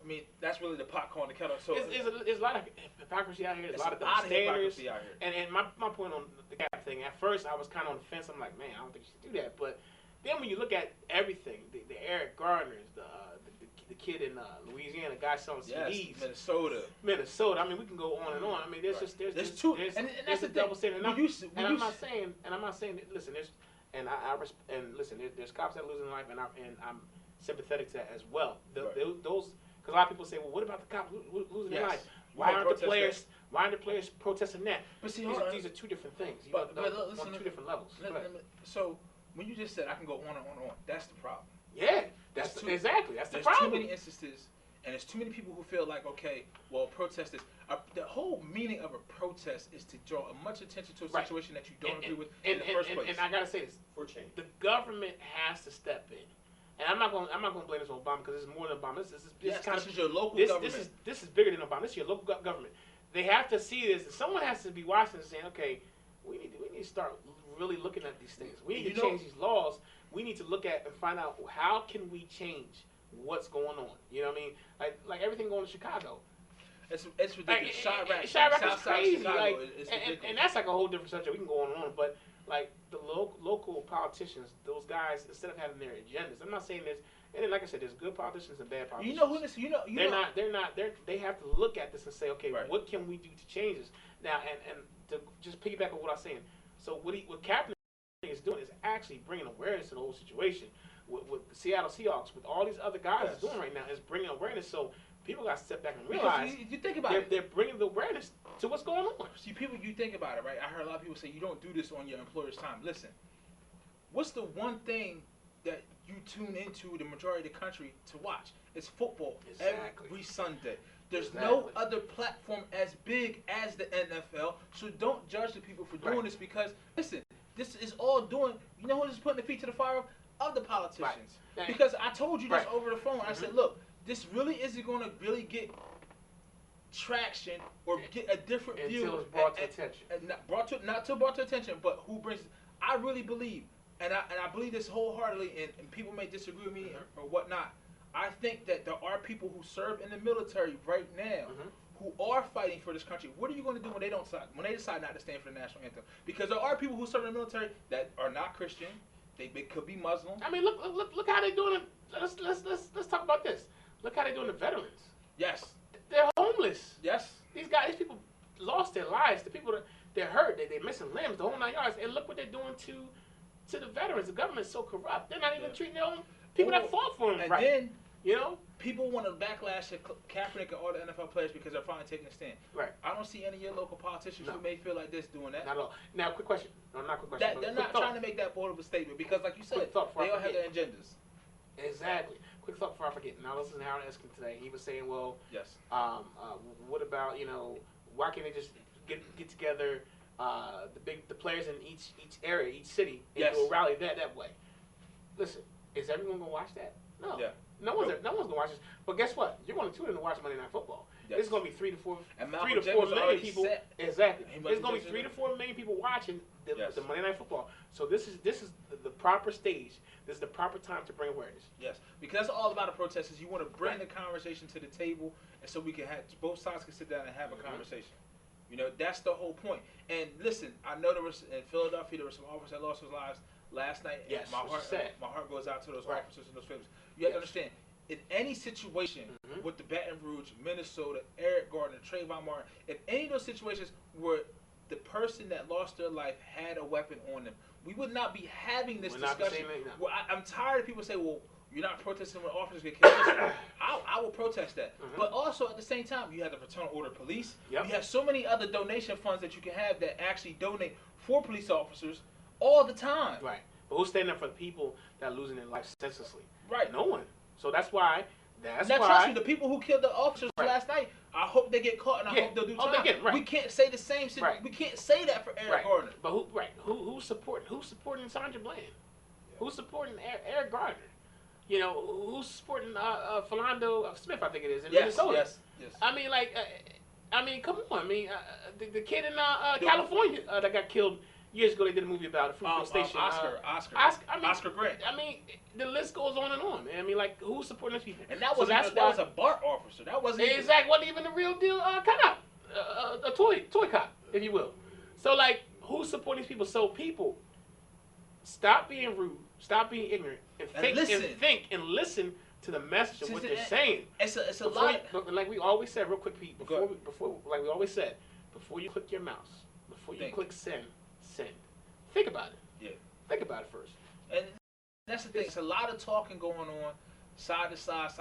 I mean, that's really the pot calling the kettle. So there's a lot of hypocrisy out here. There's a lot of standards. Out here. And my point on the Cap thing, at first I was kind of on the fence. I'm like, man, I don't think you should do that. But then when you look at everything, the Eric Gardners, the kid in Louisiana, the guy selling CDs, Minnesota. I mean, we can go on and on. I mean, there's a double standard. And I'm not saying that, listen, there's cops that losing life, and I'm sympathetic to that as well. Because a lot of people say, well, what about the cops losing their life? Why aren't the players protesting that? But see, these are two different things. But listen, on two different levels. So when you just said I can go on and on and on, that's the problem. Yeah, that's the problem. There's too many instances, and there's too many people who feel like, okay, well, protest is the whole meaning of a protest is to draw much attention to a situation that you don't agree with in the first place. And I gotta say this: for change, the government has to step in. And I'm not gonna blame this on Obama because it's more than Obama. This is your local government. This is bigger than Obama. This is your local government. They have to see this. Someone has to be watching and saying, okay, we need to start really looking at these things. We need to change these laws. We need to look at and find out how can we change what's going on. You know what I mean? Like everything going to Chicago. It's ridiculous. Chirac is crazy. And that's like a whole different subject. We can go on and on, but like the local politicians, those guys, instead of having their agendas, I'm not saying this. And then, like I said, there's good politicians and bad politicians. You know who this? They have to look at this and say, okay, what can we do to change this? Now, and to just piggyback on what I was saying. So what Kaepernick is doing is actually bringing awareness to the whole situation. With the Seattle Seahawks, with all these other guys doing right now, is bringing awareness. So people got to step back and realize you think about it. They're bringing the awareness to what's going on. See, you think about it, right? I heard a lot of people say you don't do this on your employer's time. Listen, what's the one thing that you tune into the majority of the country to watch? It's football every Sunday. There's no other platform as big as the NFL, so don't judge the people for doing this because, listen, this is all doing, you know who is putting the feet to the fire of the politicians. Because I told you this over the phone. I said, look, this really isn't going to really get traction or get a different view. Until it's brought to attention. Not brought to attention, but who brings it. I really believe, and I believe this wholeheartedly, and people may disagree with me or whatnot. I think that there are people who serve in the military right now who are fighting for this country. What are you going to do when they decide not to stand for the national anthem? Because there are people who serve in the military that are not Christian. They could be Muslim. I mean, look how they're doing it. Let's talk about this. Look how they're doing the veterans. Yes. They're homeless. Yes. These people lost their lives. The people they're hurt. They're missing limbs. The whole 9 yards. And look what they're doing to the veterans. The government's so corrupt. They're not even treating their own people that fought for them right. Then, people want to backlash at Kaepernick and all the NFL players because they're finally taking a stand. Right. I don't see any of your local politicians who may feel like this doing that. Not at all. Now, quick question. No, not quick question. They're not trying to make that bold of a statement because, like you said, they all have their agendas. Exactly. Quick thought before I forget. Now, listen to Harold Eskin today. He was saying, well, yes. What about, why can't they just get together the players in each area, each city, and do a rally that way? Listen, is everyone going to watch that? No. Yeah. No one's going to watch this. But guess what? You're going to tune in to watch Monday Night Football. Yes. There's going to be 3 to 4 million people. Exactly. There's going to be 3 to 4 million people watching the Monday Night Football. So this is the proper stage. This is the proper time to bring awareness. Yes, because that's all about a protest. Is you want to bring the conversation to the table, and so we can have both sides can sit down and have a conversation. That's the whole point. And listen, I know there was in Philadelphia there were some officers that lost their lives last night. Yes, my heart goes out to those officers and those families. You have to understand, in any situation with the Baton Rouge, Minnesota, Eric Gardner, Trayvon Martin, in any of those situations where the person that lost their life had a weapon on them, we would not be having this discussion. Well, I'm tired of people saying, well, you're not protesting when officers get killed. Listen, I will protest that. But also at the same time, you have the Fraternal Order of Police. Yep. You have so many other donation funds that you can have that actually donate for police officers all the time. Right. But who's standing up for the people that are losing their life senselessly? Right. No one. So that's why. Trust me, the people who killed the officers last night, I hope they get caught and I hope they'll do time. We can't say the same thing. We can't say that for Eric Gardner. But who's supporting Sandra Bland? Who's supporting Eric Gardner? Who's supporting Philando Smith? I think it is in Minnesota. Yes. I mean, come on. I mean, the kid in California that got killed years ago. They did a movie about it. Fruitville Station. Oscar Grant. I mean, the list goes on and on. Man. I mean, like, who's supporting those people? And that was a BART officer. That wasn't wasn't even the real deal cop, a toy cop, if you will. So, like, who's supporting these people? So, people, stop being rude, stop being ignorant, and think and listen to the message of what they're saying. It's a lot. Like we always said, real quick, Pete. Before, like we always said, before you click your mouse, before you click send. Think about it. Yeah. Think about it first. And that's the thing. It's a lot of talking going on, side to side,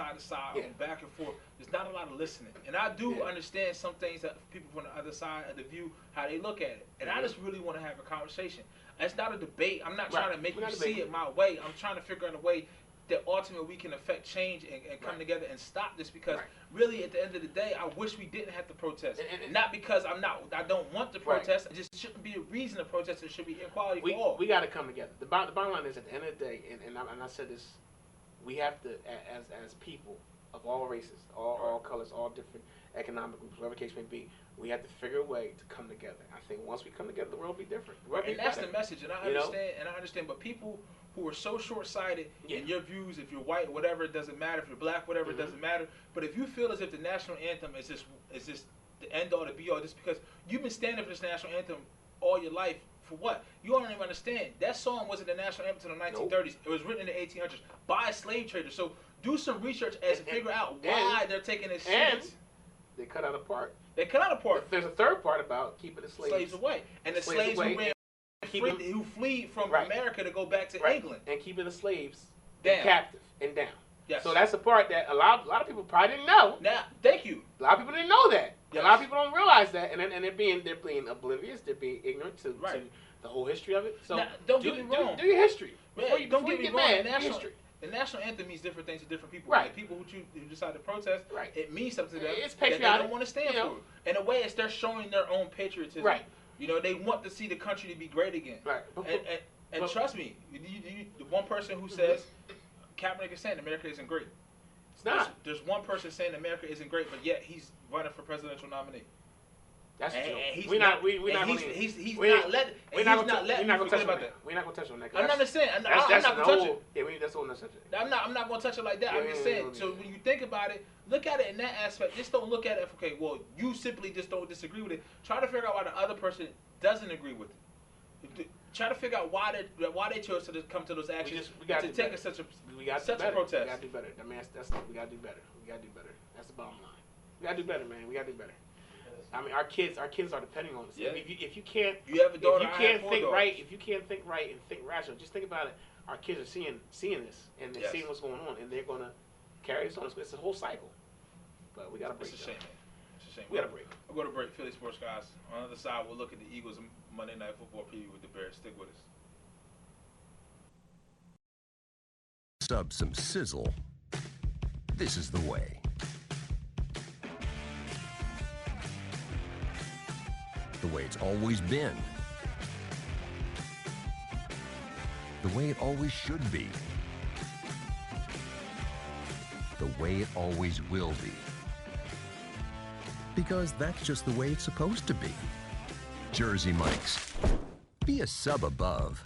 back and forth. There's not a lot of listening. And I do understand some things that people from the other side of the view, how they look at it. And I just really want to have a conversation. It's not a debate. I'm not trying to make you see it my way. I'm trying to figure out a way that ultimately we can affect change and come together and stop this, because really at the end of the day, I wish we didn't have to protest. And not because I don't want to protest. It just shouldn't be a reason to protest. It should be equality for all. We got to come together. The bottom line is, at the end of the day, and I said this, we have to, as people of all races, all colors, all different economic groups, whatever the case may be, we have to figure a way to come together. I think once we come together, the world will be different. And that's the message, and I understand. But people who are so short-sighted in your views, if you're white, whatever, it doesn't matter. If you're black, whatever, it doesn't matter. But if you feel as if the national anthem is just the end-all, the be-all, just because you've been standing for this national anthem all your life, for what? You don't even understand. That song wasn't the national anthem until the 1930s. It was written in the 1800s by a slave trader. So do some research and figure out why they're taking this serious. And they cut out a part. There's a third part about keeping the slaves away. And the slaves who fled from America to go back to England. And keeping the slaves down. Captive and down. Yes. So that's the part that a lot of people probably didn't know. Now, thank you. A lot of people didn't know that. Yes. A lot of people don't realize that, and they're being oblivious. They're being ignorant to the whole history of it. So now, don't get me wrong. Do your history. Don't get me wrong. The national anthem means different things to different people. Right. Like people who decide to protest, it means something to them. It's patriotic. That they don't want to stand for. In a way, it's they're showing their own patriotism. Right. They want to see the country to be great again. Right. And trust me, the one person who says Kaepernick is saying America isn't great. It's not. There's one person saying America isn't great, but yet he's running for presidential nominee. That's true. We're not going to touch on that. We're not going to touch on that. I'm not saying. I'm not going to touch it. Yeah, that's all subject. I'm not going to touch it like that. I'm just saying. So when you think about it, look at it in that aspect. Just don't look at it. Okay, well, you simply just don't disagree with it. Try to figure out why the other person doesn't agree with it. Try to figure out why they chose to come to those actions to take such a protest. We got to do better. I mean, we got to do better. That's the bottom line. We got to do better, man. We got to do better. I mean, our kids are depending on us. Yeah. If you can't, you have a daughter, if you can't think right and think rational, just think about it. Our kids are seeing this, and they're seeing what's going on, and they're gonna carries on. It's a whole cycle. But we got to break. It's a shame, man. It's a shame. We got to break. We'll go to break. Philly Sports Guys. On the other side, we'll look at the Eagles Monday Night Football preview with the Bears. Stick with us. Sub some sizzle. This is the way. The way it's always been. The way it always should be. The way it always will be. Because that's just the way it's supposed to be. Jersey Mike's. Be a sub above.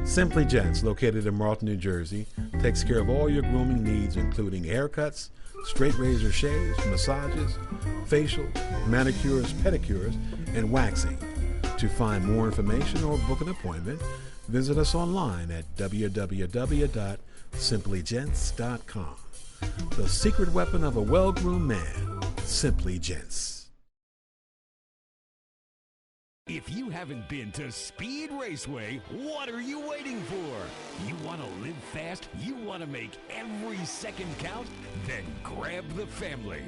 Simply Gents, located in Marlton, New Jersey, takes care of all your grooming needs, including haircuts, straight razor shaves, massages, facial, manicures, pedicures, and waxing. To find more information or book an appointment, visit us online at www.simplygents.com. The secret weapon of a well-groomed man, Simply Gents. If you haven't been to Speed Raceway, what are you waiting for? You want to live fast? You want to make every second count? Then grab the family.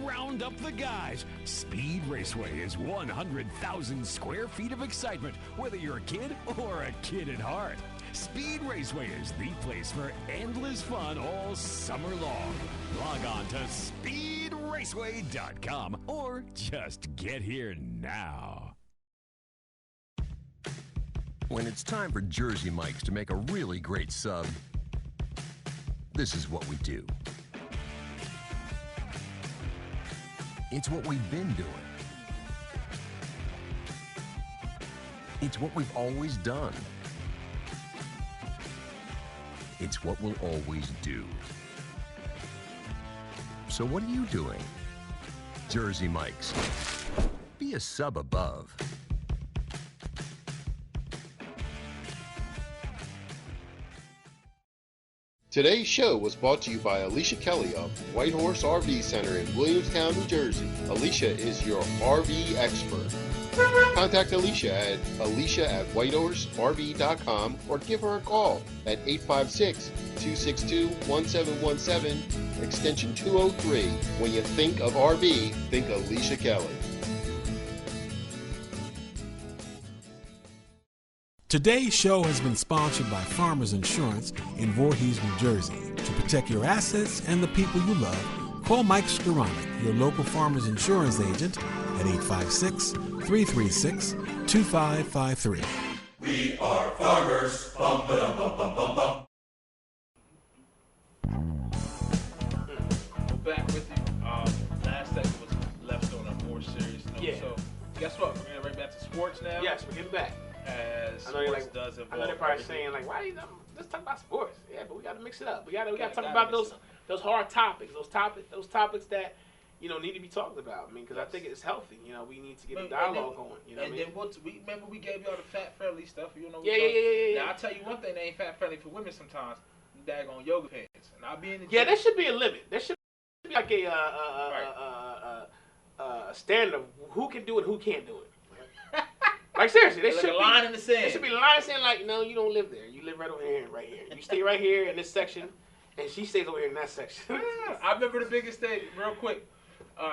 Round up the guys. Speed Raceway is 100,000 square feet of excitement, whether you're a kid or a kid at heart. Speed Raceway is the place for endless fun all summer long. Log on to speedraceway.com or just get here now. When it's time for Jersey Mike's to make a really great sub, this is what we do. It's what we've been doing. It's what we've always done. It's what we'll always do. So what are you doing? Jersey Mike's. Be a sub above. Today's show was brought to you by Alicia Kelly of White Horse RV Center in Williamstown, New Jersey. Alicia is your RV expert. Contact Alicia at alicia@whitehorserv.com or give her a call at 856-262-1717, extension 203. When you think of RV, think Alicia Kelly. Today's show has been sponsored by Farmers Insurance in Voorhees, New Jersey. To protect your assets and the people you love, call Mike Skoranek, your local Farmers Insurance agent, at 856-336-2553. We are farmers. Bum, ba-dum, bum, bum, bum, bum. We're back with you. Last segment was left on a more serious note. Yeah. So, guess what? We're going right back to sports now. Yes, we're getting back. As I know you're sports like, does involve I know they're probably everything. saying like, why you let's talk about sports. Yeah, but we got to mix it up. We got to talk about those hard topics, those topics that need to be talked about. I mean, because I think it's healthy. We need to get a dialogue going. You know what I mean? Then we remember we gave y'all the fat friendly stuff. Yeah. Now I'll tell you one thing that ain't fat friendly for women sometimes. Daggone yoga pants, and I'll be in the Yeah, gym. there should be a limit. There should be like a standard of who can do it, who can't do it. Like seriously, there should a line in the sand. There should be a line in the sand. Like, no, you don't live there. You live right over here and right here. You stay right here in this section, and she stays over here in that section. I remember the biggest thing, real quick.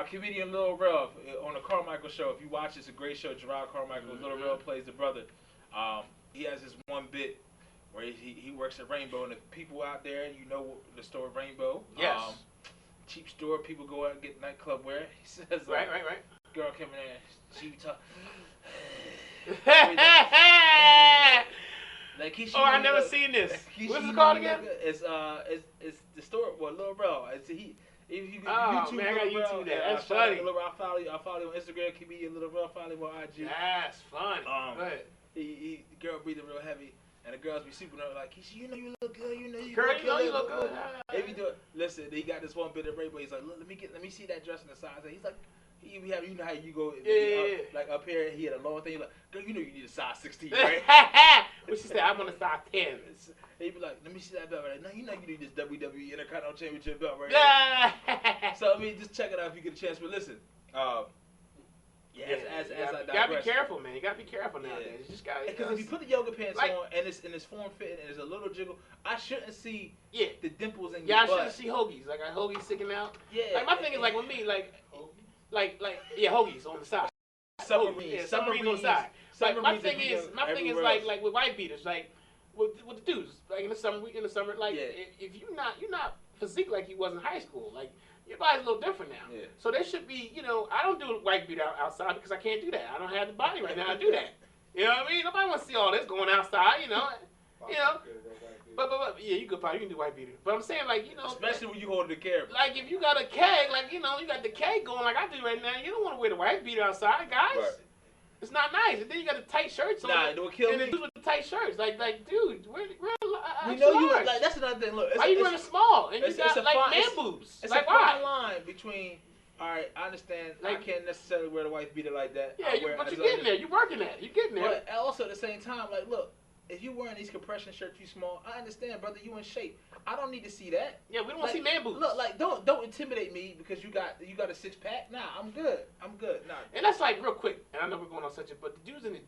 Comedian Lil Rel on the Carmichael show. If you watch, it's a great show. Gerard Carmichael, Lil Rel plays the brother. He has this one bit where he works at Rainbow, and the people out there, the store Rainbow. Yes. Cheap store. People go out and get nightclub wear. He says, right. Girl came in there. She talk. Like I never seen this. What's it called again? It's the store. Well, Lil Rel. If you YouTube, man, I got YouTube that. That's funny. I follow you on Instagram. Comedian Lil Rel. Follow him on IG. That's funny. Go ahead. The girl breathing real heavy, and the girls be super nervous. Like, you look good. You look good. If you do it, listen. He got this one bit of Rainbow. He's like, look, let me see that dress in the size. He's like. How you go like up here, he had a long thing. He's like, girl, you need a size 16, right? What she said, I'm on a size 10. He'd be like, let me see that belt right now. You need this WWE Intercontinental Championship belt right now. So, just check it out if you get a chance. But listen, Yeah, you gotta be careful, man. You gotta be careful nowadays. You just gotta. Because if you put the yoga pants on and it's form fitting and there's a little jiggle, I shouldn't see the dimples in your butt. Yeah, I shouldn't see hoagies. Like hoagies sticking out. Yeah. Like my thing is like with me, like hoagies on the side. Submarines on the side. Like my thing is like with white beaters, like with the dudes, like in the summer, like if you're not physique like you was in high school, like. Your body's a little different now. Yeah. So there should be, I don't do white beater outside because I can't do that. I don't have the body right now to do that. You know what I mean? Nobody wants to see all this going outside, But yeah, you can do white beater. But I'm saying especially when you hold the camera. Like if you got a keg, you got the keg going like I do right now, you don't want to wear the white beater outside, guys. Right. It's not nice. And then you got the tight shirts on. Nah, it will kill me. And then with the tight shirts, like dude, we're we know you like. That's another thing. Look, why you wearing small and you got man boobs? It's like a fine line between. All right, I understand. I can't necessarily wear the white beater like that. Yeah, but you're getting there. You're working at it. You're getting there. But also at the same time, like, look, if you're wearing these compression shirts, you small. I understand, brother. You in shape. I don't need to see that. Yeah, we don't want to see man boobs. Look, like, don't intimidate me because you got a 6-pack. Nah, I'm good. Nah. And that's like real quick. And I know we're going on such a, but the dudes in the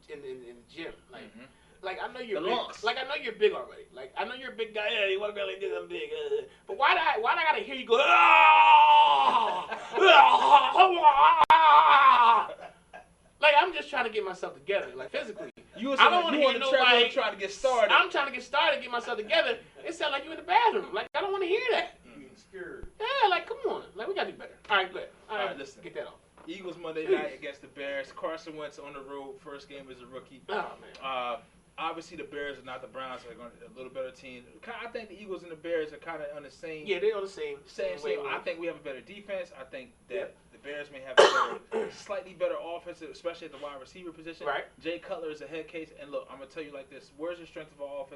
gym, like. Mm-hmm. Like I know you're big. Like I know you're big already. Like I know you're a big guy. Yeah, you want to go like this? I'm big. But why do I gotta hear you go? Like I'm just trying to get myself together, like physically. I don't want to hear nobody trying to get started. I'm trying to get started, get myself together. It sounds like you in the bathroom. Like I don't want to hear that. You're scared. Yeah, like come on. Like we gotta do better. All right, good. All right, listen. Get that off. Eagles Monday night against the Bears. Carson Wentz on the road. First game as a rookie. Oh man. Obviously, the Bears are not the Browns. They're a little better team. I think the Eagles and the Bears are kind of on the same. Yeah, they're on the same way. I think we have a better defense. I think that the Bears may have a slightly better offense, especially at the wide receiver position. Right. Jay Cutler is a head case. And look, I'm gonna tell you like this: where's the strength of our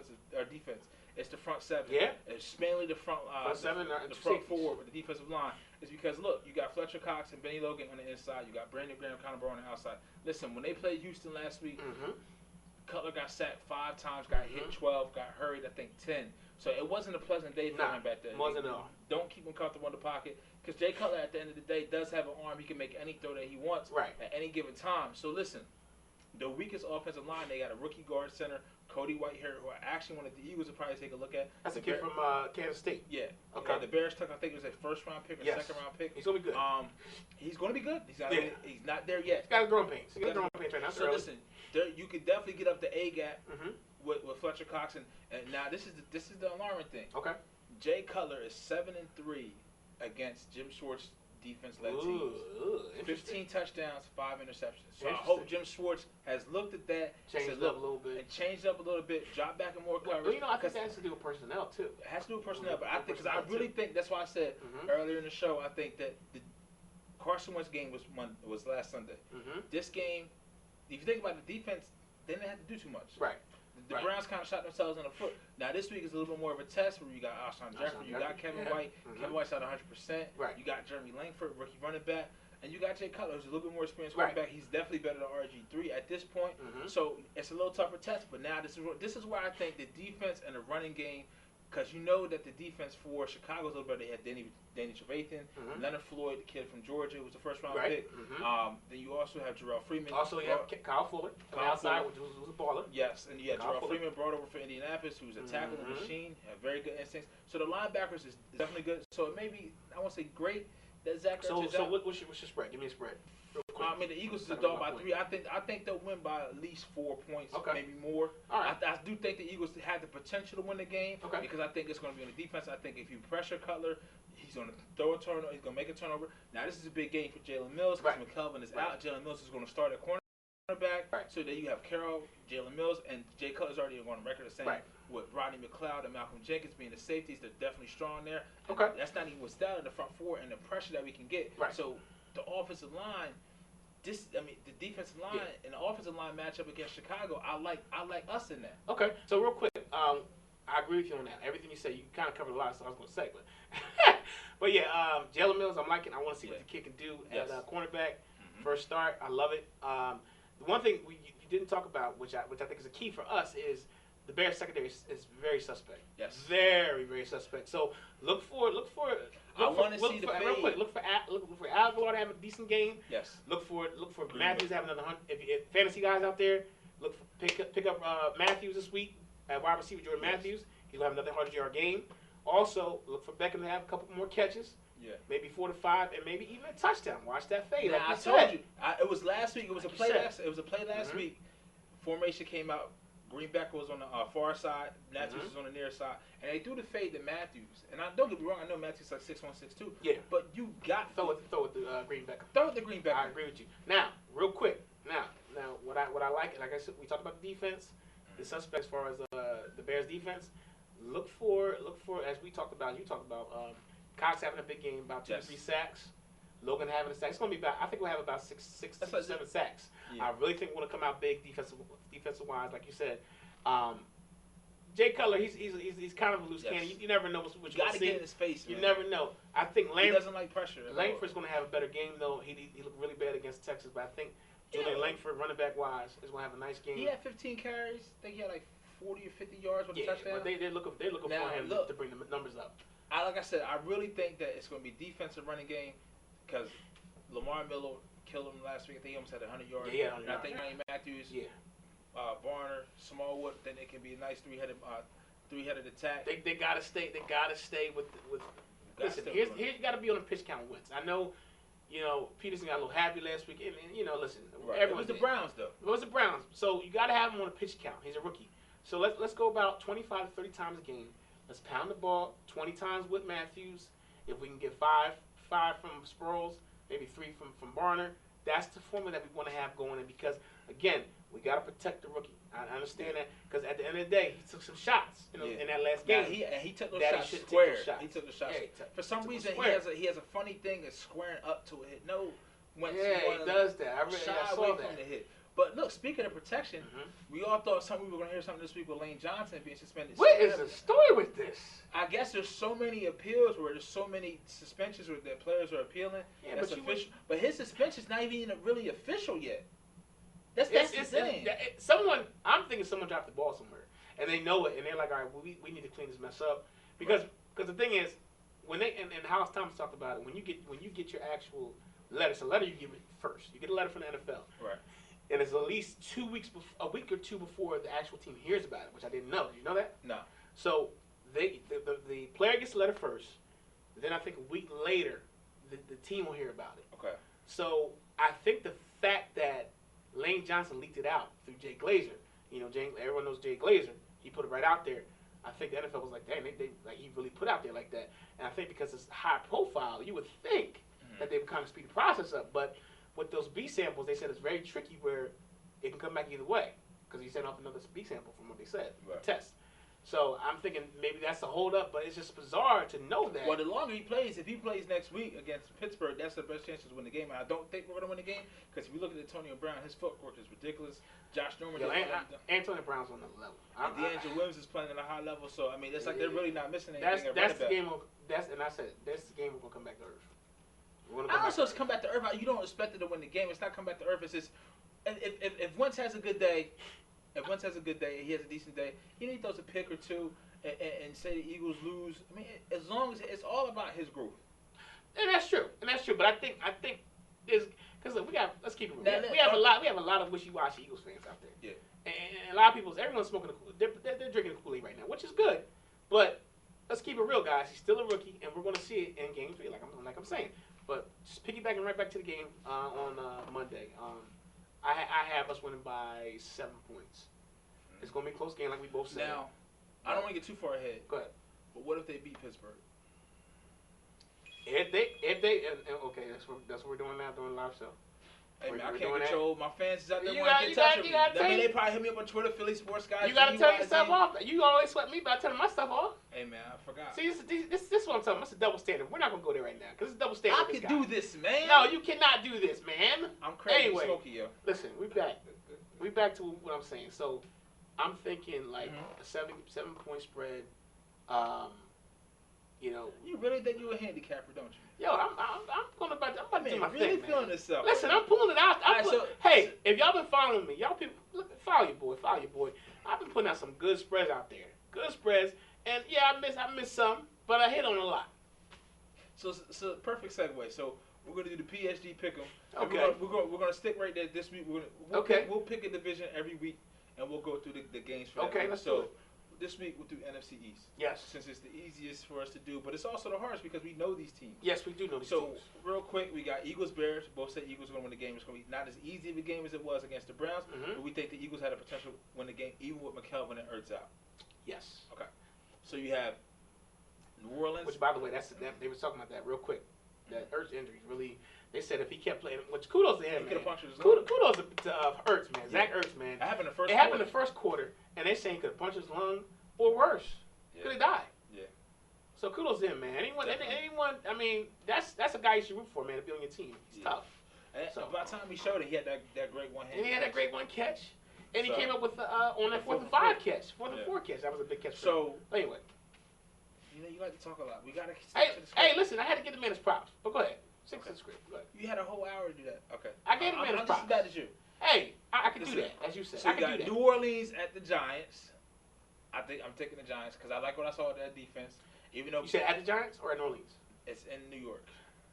defense? It's the front seven. Yeah. It's mainly the front seven, the front four with the defensive line. It's because look, you got Fletcher Cox and Benny Logan on the inside. You got Brandon Graham, Connor Barr on the outside. Listen, when they played Houston last week. Mm-hmm. Cutler got sacked 5 times, got hit 12, got hurried, I think 10. So it wasn't a pleasant day for him back there. Wasn't at all. Don't keep him comfortable in the pocket because Jay Cutler at the end of the day does have an arm. He can make any throw that he wants at any given time. So listen, the weakest offensive line, they got a rookie guard center, Cody Whitehair, who I actually wanted the Eagles to probably take a look at. That's a kid from Kansas State. Yeah. Okay. The Bears took, I think it was a first-round pick or second-round pick. He's going to be good. He's going to be good. He's not there yet. He's got growing pains. He's got growing pains right now. So listen, you could definitely get up the A-gap with Fletcher Cox. And now this is the alarming thing. Okay. Jay Cutler is 7-3 against Jim Schwartz defense-led teams. 15 touchdowns, 5 interceptions. So I hope Jim Schwartz has looked at that, changed up a little bit, dropped back in more coverage. Well, I think that has to do with personnel too. It has to do with personnel, but I think I really think that's why I said earlier in the show. I think that the Carson Wentz game was last Sunday. This game, if you think about the defense, they didn't have to do too much. Right. The Browns kind of shot themselves in the foot. Now, this week is a little bit more of a test where you got Alshon Jeffrey, you got Kevin White. Kevin White's at 100%. Right. You got Jeremy Langford, rookie running back. And you got Jay Cutler, who's a little bit more experienced running back. He's definitely better than RG3 at this point. So it's a little tougher test. But now this is where I think the defense and the running game, because you know that the defense for Chicago's a little better. They had Danny Trevathan, Leonard Floyd, the kid from Georgia, who was the first-round pick. Then you also have Jarrell Freeman. Also, you have Kyle Fuller on the outside, which was a baller. Yes, and you had Jarrell Freeman brought over for Indianapolis, who's a tackling machine, had very good instincts. So the linebackers is definitely good. So it may be, I won't say great, that Zach Ertz is out. What's your spread? Give me a spread. I mean, the Eagles is a dog by 3. I think they'll win by at least 4 points, maybe more. All right. I do think the Eagles have the potential to win the game because I think it's going to be on the defense. I think if you pressure Cutler, he's going to throw a turnover. He's going to make a turnover. Now, this is a big game for Jalen Mills because McKelvin is out. Jalen Mills is going to start at cornerback. So then you have Carroll, Jalen Mills, and Jay Cutler's already on record as saying with Rodney McLeod and Malcolm Jenkins being the safeties, they're definitely strong there. Okay. That's not even what's down in the front four and the pressure that we can get. So the offensive line. The defensive line and the offensive line matchup against Chicago, I like us in that. Okay, so real quick, I agree with you on that. Everything you said, you kind of covered a lot of stuff I was going to say, but yeah, Jalen Mills, I'm liking. I want to see what the kid can do at cornerback. First start, I love it. The one thing you didn't talk about, which I think is a key for us, is the Bears secondary is very suspect. Yes. Very, very suspect. So look for. I want to see the fade. Real quick, look for Aguilar to have a decent game. Yes. Look for Matthews to have another 100. If fantasy guys out there, pick up Matthews this week at wide receiver. Jordan Matthews, he'll have another 100-yard game. Also, look for Beckham to have a couple more catches. Yeah. Maybe 4 to 5, and maybe even a touchdown. Watch that fade. Now, like I told you. It was last week. It was a play last week. Formation came out. Greenback was on the far side. Matthews was on the near side. And they threw the fade to Matthews. And don't get me wrong, I know Matthews like 6'1", 6'2". Yeah. But you got throw it to Greenback. Throw it to Greenback. I agree with you. Now, real quick. Now, what I like, like I said, we talked about the defense, the suspects as far as the Bears defense. Look for as we talked about. You talked about Cox having a big game, about 2 to 3 sacks. Logan having a sack. It's going to be about. I think we'll have about 6 to 7 sacks. Yeah. I really think we're going to come out big defensive wise, like you said. Jay Cutler, he's kind of a loose cannon. You never know what you're going to see. Get in his face. You never know. I think he doesn't like pressure. Langford's going to have a better game though. He looked really bad against Texas, but I think Julian Langford, running back wise, is going to have a nice game. He had 15 carries. I think he had like 40 or 50 yards with a touchdown. But they're looking for him to bring the numbers up. Like I said, I really think that it's going to be defensive running game because Lamar Miller killed him last week. I think he almost had 100 yards. Yeah, and I think Ryan Matthews, Barner, Smallwood, then it can be a nice three-headed attack. They gotta stay. They gotta stay with. Listen, here's you gotta be on a pitch count wins. I know, Peterson got a little happy last week, and listen, it was the Browns though. It was the Browns, so you gotta have him on a pitch count. He's a rookie, so let's go about 25 to 30 times a game. Let's pound the ball 20 times with Matthews. If we can get five from Sproles, maybe 3 from Barner, that's the formula that we want to have going in because, again, we got to protect the rookie. I understand that because at the end of the day, he took some shots in that last game. He took those shots square. He took the shots. For some reason, he has a funny thing of squaring up to a hit. He does that. I saw that. From the hit. But look, speaking of protection, we all thought we were going to hear something this week with Lane Johnson being suspended. What is the story with this? I guess there's so many appeals where there's so many suspensions where the players are appealing. Yeah, that's official. But his suspension's not even really official yet. That's the thing. I'm thinking someone dropped the ball somewhere, and they know it, and they're like, all right, well, we need to clean this mess up. Because the thing is, when they and House Thomas talked about it, when you get your actual letter, it's a letter you give it first. You get a letter from the NFL. Right. And it's at least a week or two before the actual team hears about it, which I didn't know. Did you know that? No. So the player gets the letter first. Then I think a week later, the team will hear about it. Okay. So I think the fact that Lane Johnson leaked it out through Jay Glazer, everyone knows Jay Glazer. He put it right out there. I think the NFL was like, dang, he really put out there like that. And I think because it's high profile, you would think that they would kind of speed the process up, but with those B samples, they said it's very tricky where it can come back either way because he sent off another B sample from what they said, the test. So I'm thinking maybe that's the holdup, but it's just bizarre to know that. Well, the longer he plays, if he plays next week against Pittsburgh, that's the best chance to win the game. And I don't think we're going to win the game because if you look at Antonio Brown, his footwork is ridiculous. Josh Norman, Antonio Brown's on another level. And D'Angelo Williams is playing at a high level, so I mean, it's like they're really not missing anything. That's the game. And I said that's the game we're going to come back to earth. I also come back to earth. You don't expect it to win the game. It's not come back to earth. It's just if Wentz has a good day, he has a decent day, he throws a pick or two and say the Eagles lose. I mean, as long as it's all about his growth. And that's true. But I think there's because let's keep it real. We have a lot of wishy-washy Eagles fans out there. Yeah. And a lot of everyone's smoking they're drinking the Kool-Aid right now, which is good. But let's keep it real, guys. He's still a rookie, and we're going to see it in Game 3, like I'm saying. But just piggybacking right back to the game on Monday, I have us winning by 7 points. It's going to be a close game, like we both said. Now, I don't want to get too far ahead. Go ahead. But what if they beat Pittsburgh? If they okay, that's what we're doing now, doing a live show. Hey man, I can't control my fans is out there wanting to get touch with me. I mean, they probably hit me up on Twitter, Philly Sports Guys. You got to turn your stuff off. You always sweat me by turning my stuff off. Hey man, I forgot. See, this is what I'm talking about. It's a double standard. We're not gonna go there right now because it's double standard. I can do this, man. No, you cannot do this, man. I'm crazy, anyway, Smokey, yo. Listen, we back. We back to what I'm saying. So, I'm thinking like a 7-point spread. You really think you're a handicapper, don't you? Yo, I'm about to do my really thing, feeling this up. Listen, I'm pulling it out. Hey, if y'all been following me, y'all people, look, follow your boy. I've been putting out some good spreads out there. Good spreads. And, yeah, I miss some, but I hit on a lot. So perfect segue. So we're going to do the PSG pick'em. Okay. We're going to stick right there this week. We'll pick a division every week, and we'll go through the games for that. Okay, let's do it. This week we'll do NFC East. Yes. Since it's the easiest for us to do, but it's also the hardest because we know these teams. Yes, we do know these teams. So, real quick, we got Eagles-Bears. Both say Eagles are going to win the game. It's going to be not as easy of a game as it was against the Browns, but we think the Eagles had a potential to win the game even with McKelvin and Ertz out. Yes. Okay. So, you have New Orleans. Which, by the way, they were talking about that real quick. That Ertz injury really, they said if he kept playing, which kudos to him, man. Kudos to Ertz, man. Zach Ertz, man. It happened in the first quarter, and they saying he could punch his lung or worse. Could have died. Yeah. So kudos to him, man. Anyone, I mean, that's a guy you should root for, man, to be on your team. He's tough. And by the time he showed it, he had that great one hand. And he had that great one catch. And he came up with on that 4th and 5 catch. 4th and 4 catch. That was a big catch for him. But anyway. You like to talk a lot. We got to Hey, listen, I had to give the man his props. But go ahead. Stick to the script. Go ahead. You had a whole hour to do that. Okay. I gave the man his props. I'm just as bad as you. Hey, I can do that, as you said. So you got New Orleans at the Giants. I think I'm taking the Giants because I like what I saw of that defense. Even though you said at the Giants or at New Orleans? It's in New York.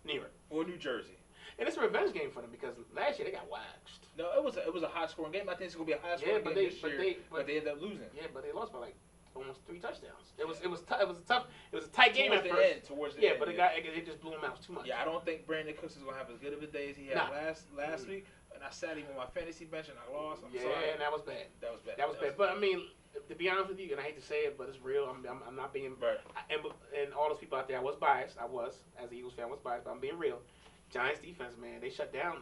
New York. Or New Jersey. And it's a revenge game for them because last year they got waxed. No, it was a high scoring game. I think it's gonna be a high scoring game this year. But they ended up losing. Yeah, but they lost by like almost 3 touchdowns. It was a tight game at first. Towards the end. But it just blew them out too much. Yeah, I don't think Brandon Cooks is gonna have as good of a day as he had last week. And I sat him on my fantasy bench and I lost. I'm sorry. And that was bad. That was bad. But I mean, to be honest with you, and I hate to say it, but it's real. I'm not being right. And all those people out there, I was biased. I was, as an Eagles fan, was biased. But I'm being real. Giants defense, man, they shut down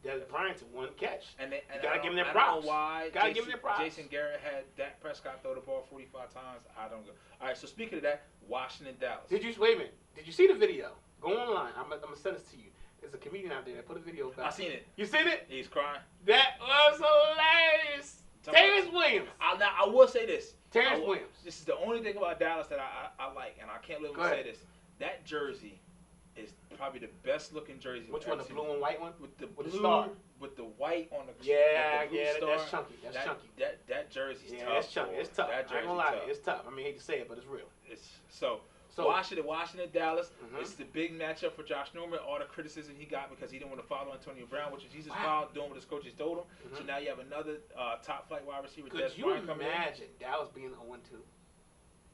Des Bryant to 1 catch. And you gotta give them their props. I don't know why. Gotta give them their props. Jason Garrett had Dak Prescott throw the ball 45 times. I don't go. All right. So speaking of that, Washington, Dallas. Wait a minute. Did you see the video? Go online. I'm gonna send this to you. There's a comedian out there that put a video back. I seen it. You seen it? He's crying. That was hilarious. Terrence Williams. Now I will say this. Terrence Williams. This is the only thing about Dallas that I like, and I can't let him say this. That jersey is probably the best looking jersey. Which one? The blue and white one? With the blue, star. With the white on the star. That's chunky. That's chunky. That jersey's tough. Yeah, it's chunky. It's tough. I ain't gonna lie. It's tough. I mean, I hate to say it, but it's real. So Washington, Dallas. It's the big matchup for Josh Norman. All the criticism he got because he didn't want to follow Antonio Brown, which is he's just foul doing what his coaches told him. So now you have another top flight wide receiver. Could you imagine Dallas being 0-2?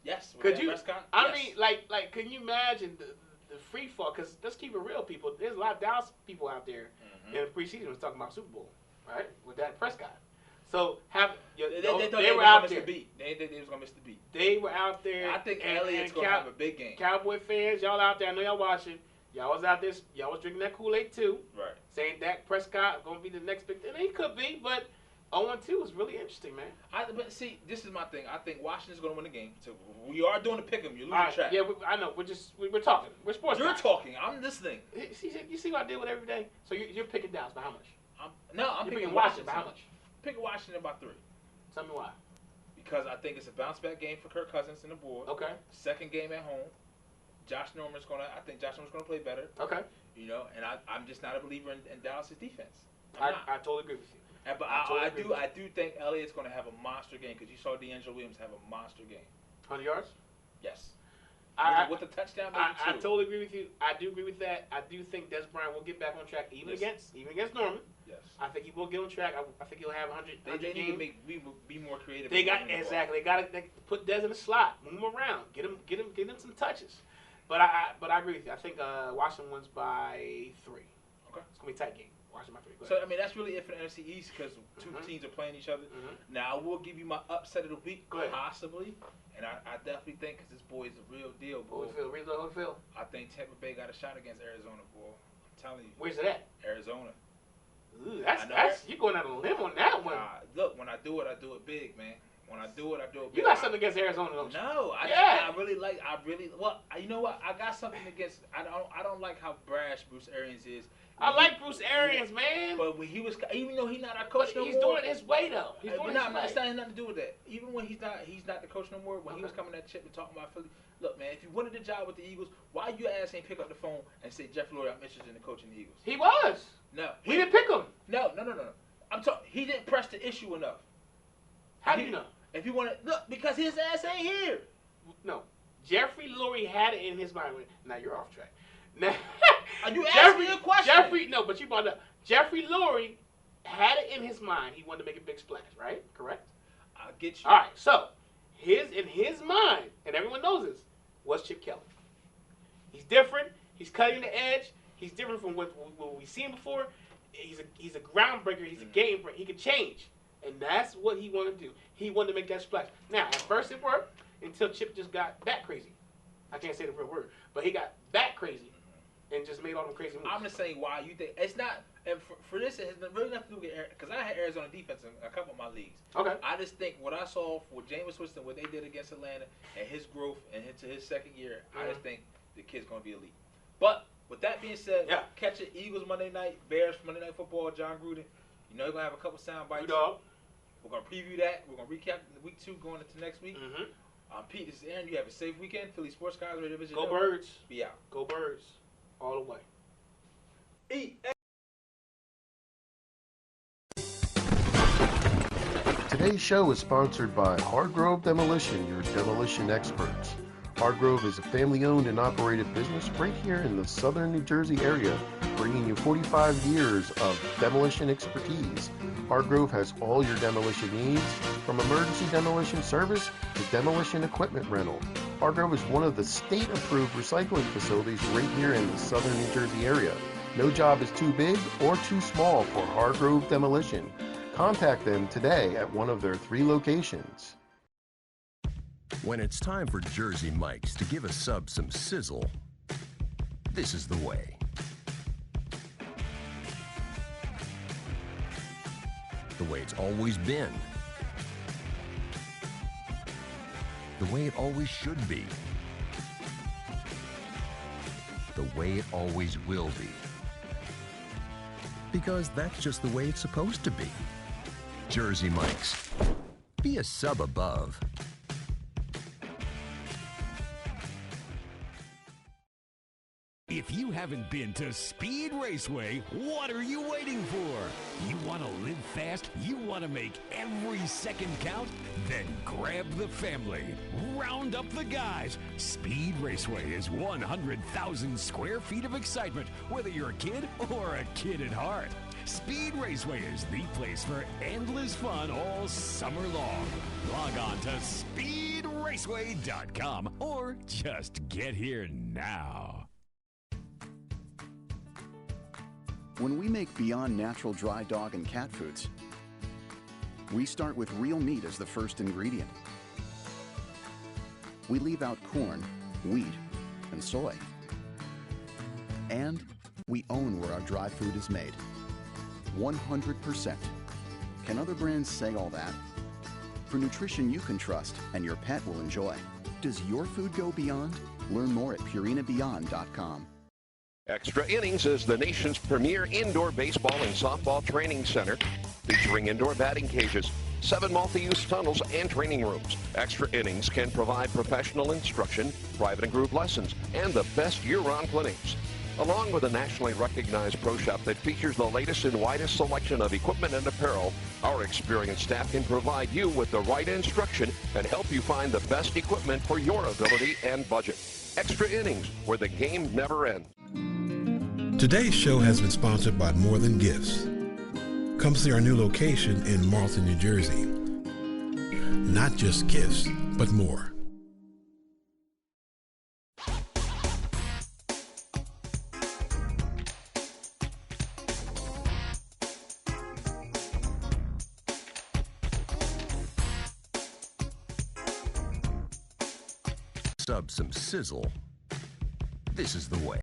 Yes. Could you? I mean, like, can you imagine the free fall? Because let's keep it real, people. There's a lot of Dallas people out there in the preseason was talking about Super Bowl, right? With Dak Prescott. So they were out there. They was gonna miss the beat. They were out there. I think Elliott's gonna have a big game. Cowboy fans, y'all out there, I know y'all watching. Y'all was out there. Y'all was drinking that Kool-Aid too. Right. Saying Dak Prescott gonna be the next big thing. He could be, but 0-2 is really interesting, man. But see, this is my thing. I think Washington's gonna win the game. So we are doing the pick'em. You're losing track. Yeah, I know. We're talking. We're sports. You're talking. I'm listening. You see what I deal with every day. So you're picking Dallas by how much? I'm picking Washington by how much? Picking Washington by 3. Tell me why. Because I think it's a bounce back game for Kirk Cousins and the board. Okay. Second game at home. I think Josh Norman's gonna play better. Okay. You know, and I'm just not a believer in Dallas' defense. I totally agree with you. But I do think Elliott's gonna have a monster game because you saw D'Angelo Williams have a monster game. 100 yards? Yes. With the touchdown, I totally agree with you. I do agree with that. I do think Des Bryant will get back on track even against Norman. Yes. I think he will get on track. I think he'll have 100. They need to be more creative. They got exactly. They got to put Des in the slot, move him around, get him some touches. But I agree with you. I think Washington wins by 3. Okay. It's gonna be a tight game. Washington by 3. So I mean that's really it for the NFC East because two teams are playing each other. Now I will give you my upset of the week, possibly, and I definitely think because this boy is a real deal, boy. Holyfield. I think Tampa Bay got a shot against Arizona, boy. I'm telling you. Where's it at? Arizona. Ooh, that's you going out on a limb on that one. Look, when I do it big, man. When I do it, I do it big. You got something against Arizona, don't you? No, you know what? I got something against. I don't like how brash Bruce Arians is. I like Bruce Arians, man. But when he was, even though he's not our coach no more, he's doing it his way though. It's not nothing to do with that. Even when he's not the coach no more. When he was coming that chip and talking about Philly, look, man, if you wanted the job with the Eagles, why your ass ain't pick up the phone and say Jeff Lurie, I'm interested in coaching the Eagles? He was. No, we didn't pick him. No. I'm talking. He didn't press the issue enough. How do you know? If you want to look, because his ass ain't here. No, Jeffrey Lurie had it in his mind. Now you're off track. Now, are you asking me a question? No, but you brought up Jeffrey Lurie had it in his mind. He wanted to make a big splash, right? Correct. I'll get you. All right, so in his mind, and everyone knows this, was Chip Kelly. He's different. He's cutting the edge. He's different from what we've seen before. He's a groundbreaker. He's a game breaker. He could change, and that's what he wanted to do. He wanted to make that splash. Now, at first it worked until Chip just got bat crazy. I can't say the real word, but he got bat crazy and just made all them crazy moves. I'm just saying why you think it's not. And for this, it has really nothing to do with because I had Arizona defense in a couple of my leagues. Okay. I just think what I saw with Jameis Winston, what they did against Atlanta, and his growth and into his second year, I just think the kid's going to be elite. But with that being said, catch it Eagles Monday night, Bears Monday Night Football, John Gruden. You know you're going to have a couple sound bites. We're going to preview that. We're going to recap week 2 going into next week. Pete, this is Aaron. You have a safe weekend. Philly Sports Guys, Radio Division. Go Birds. Be out. Go Birds. All the way. Eat. Today's show is sponsored by Hargrove Demolition, your demolition experts. Hargrove is a family-owned and operated business right here in the southern New Jersey area, bringing you 45 years of demolition expertise. Hargrove has all your demolition needs, from emergency demolition service to demolition equipment rental. Hargrove is one of the state-approved recycling facilities right here in the southern New Jersey area. No job is too big or too small for Hargrove Demolition. Contact them today at one of their 3 locations. When it's time for Jersey Mike's to give a sub some sizzle, this is the way. The way it's always been. The way it always should be. The way it always will be. Because that's just the way it's supposed to be. Jersey Mike's. Be a sub above. If you haven't been to Speed Raceway, what are you waiting for? You want to live fast? You want to make every second count? Then grab the family. Round up the guys. Speed Raceway is 100,000 square feet of excitement, whether you're a kid or a kid at heart. Speed Raceway is the place for endless fun all summer long. Log on to speedraceway.com or just get here now. When we make Beyond Natural dry dog and cat foods, we start with real meat as the first ingredient. We leave out corn, wheat, and soy. And we own where our dry food is made. 100%. Can other brands say all that? For nutrition you can trust and your pet will enjoy. Does your food go beyond? Learn more at purinabeyond.com. Extra Innings is the nation's premier indoor baseball and softball training center, featuring indoor batting cages, 7 multi-use tunnels, and training rooms. Extra Innings can provide professional instruction, private and group lessons, and the best year-round clinics. Along with a nationally recognized pro shop that features the latest and widest selection of equipment and apparel, our experienced staff can provide you with the right instruction and help you find the best equipment for your ability and budget. Extra Innings, where the game never ends. Today's show has been sponsored by More Than Gifts. Come see our new location in Marlton, New Jersey. Not just gifts, but more. Sub some sizzle. This is the way.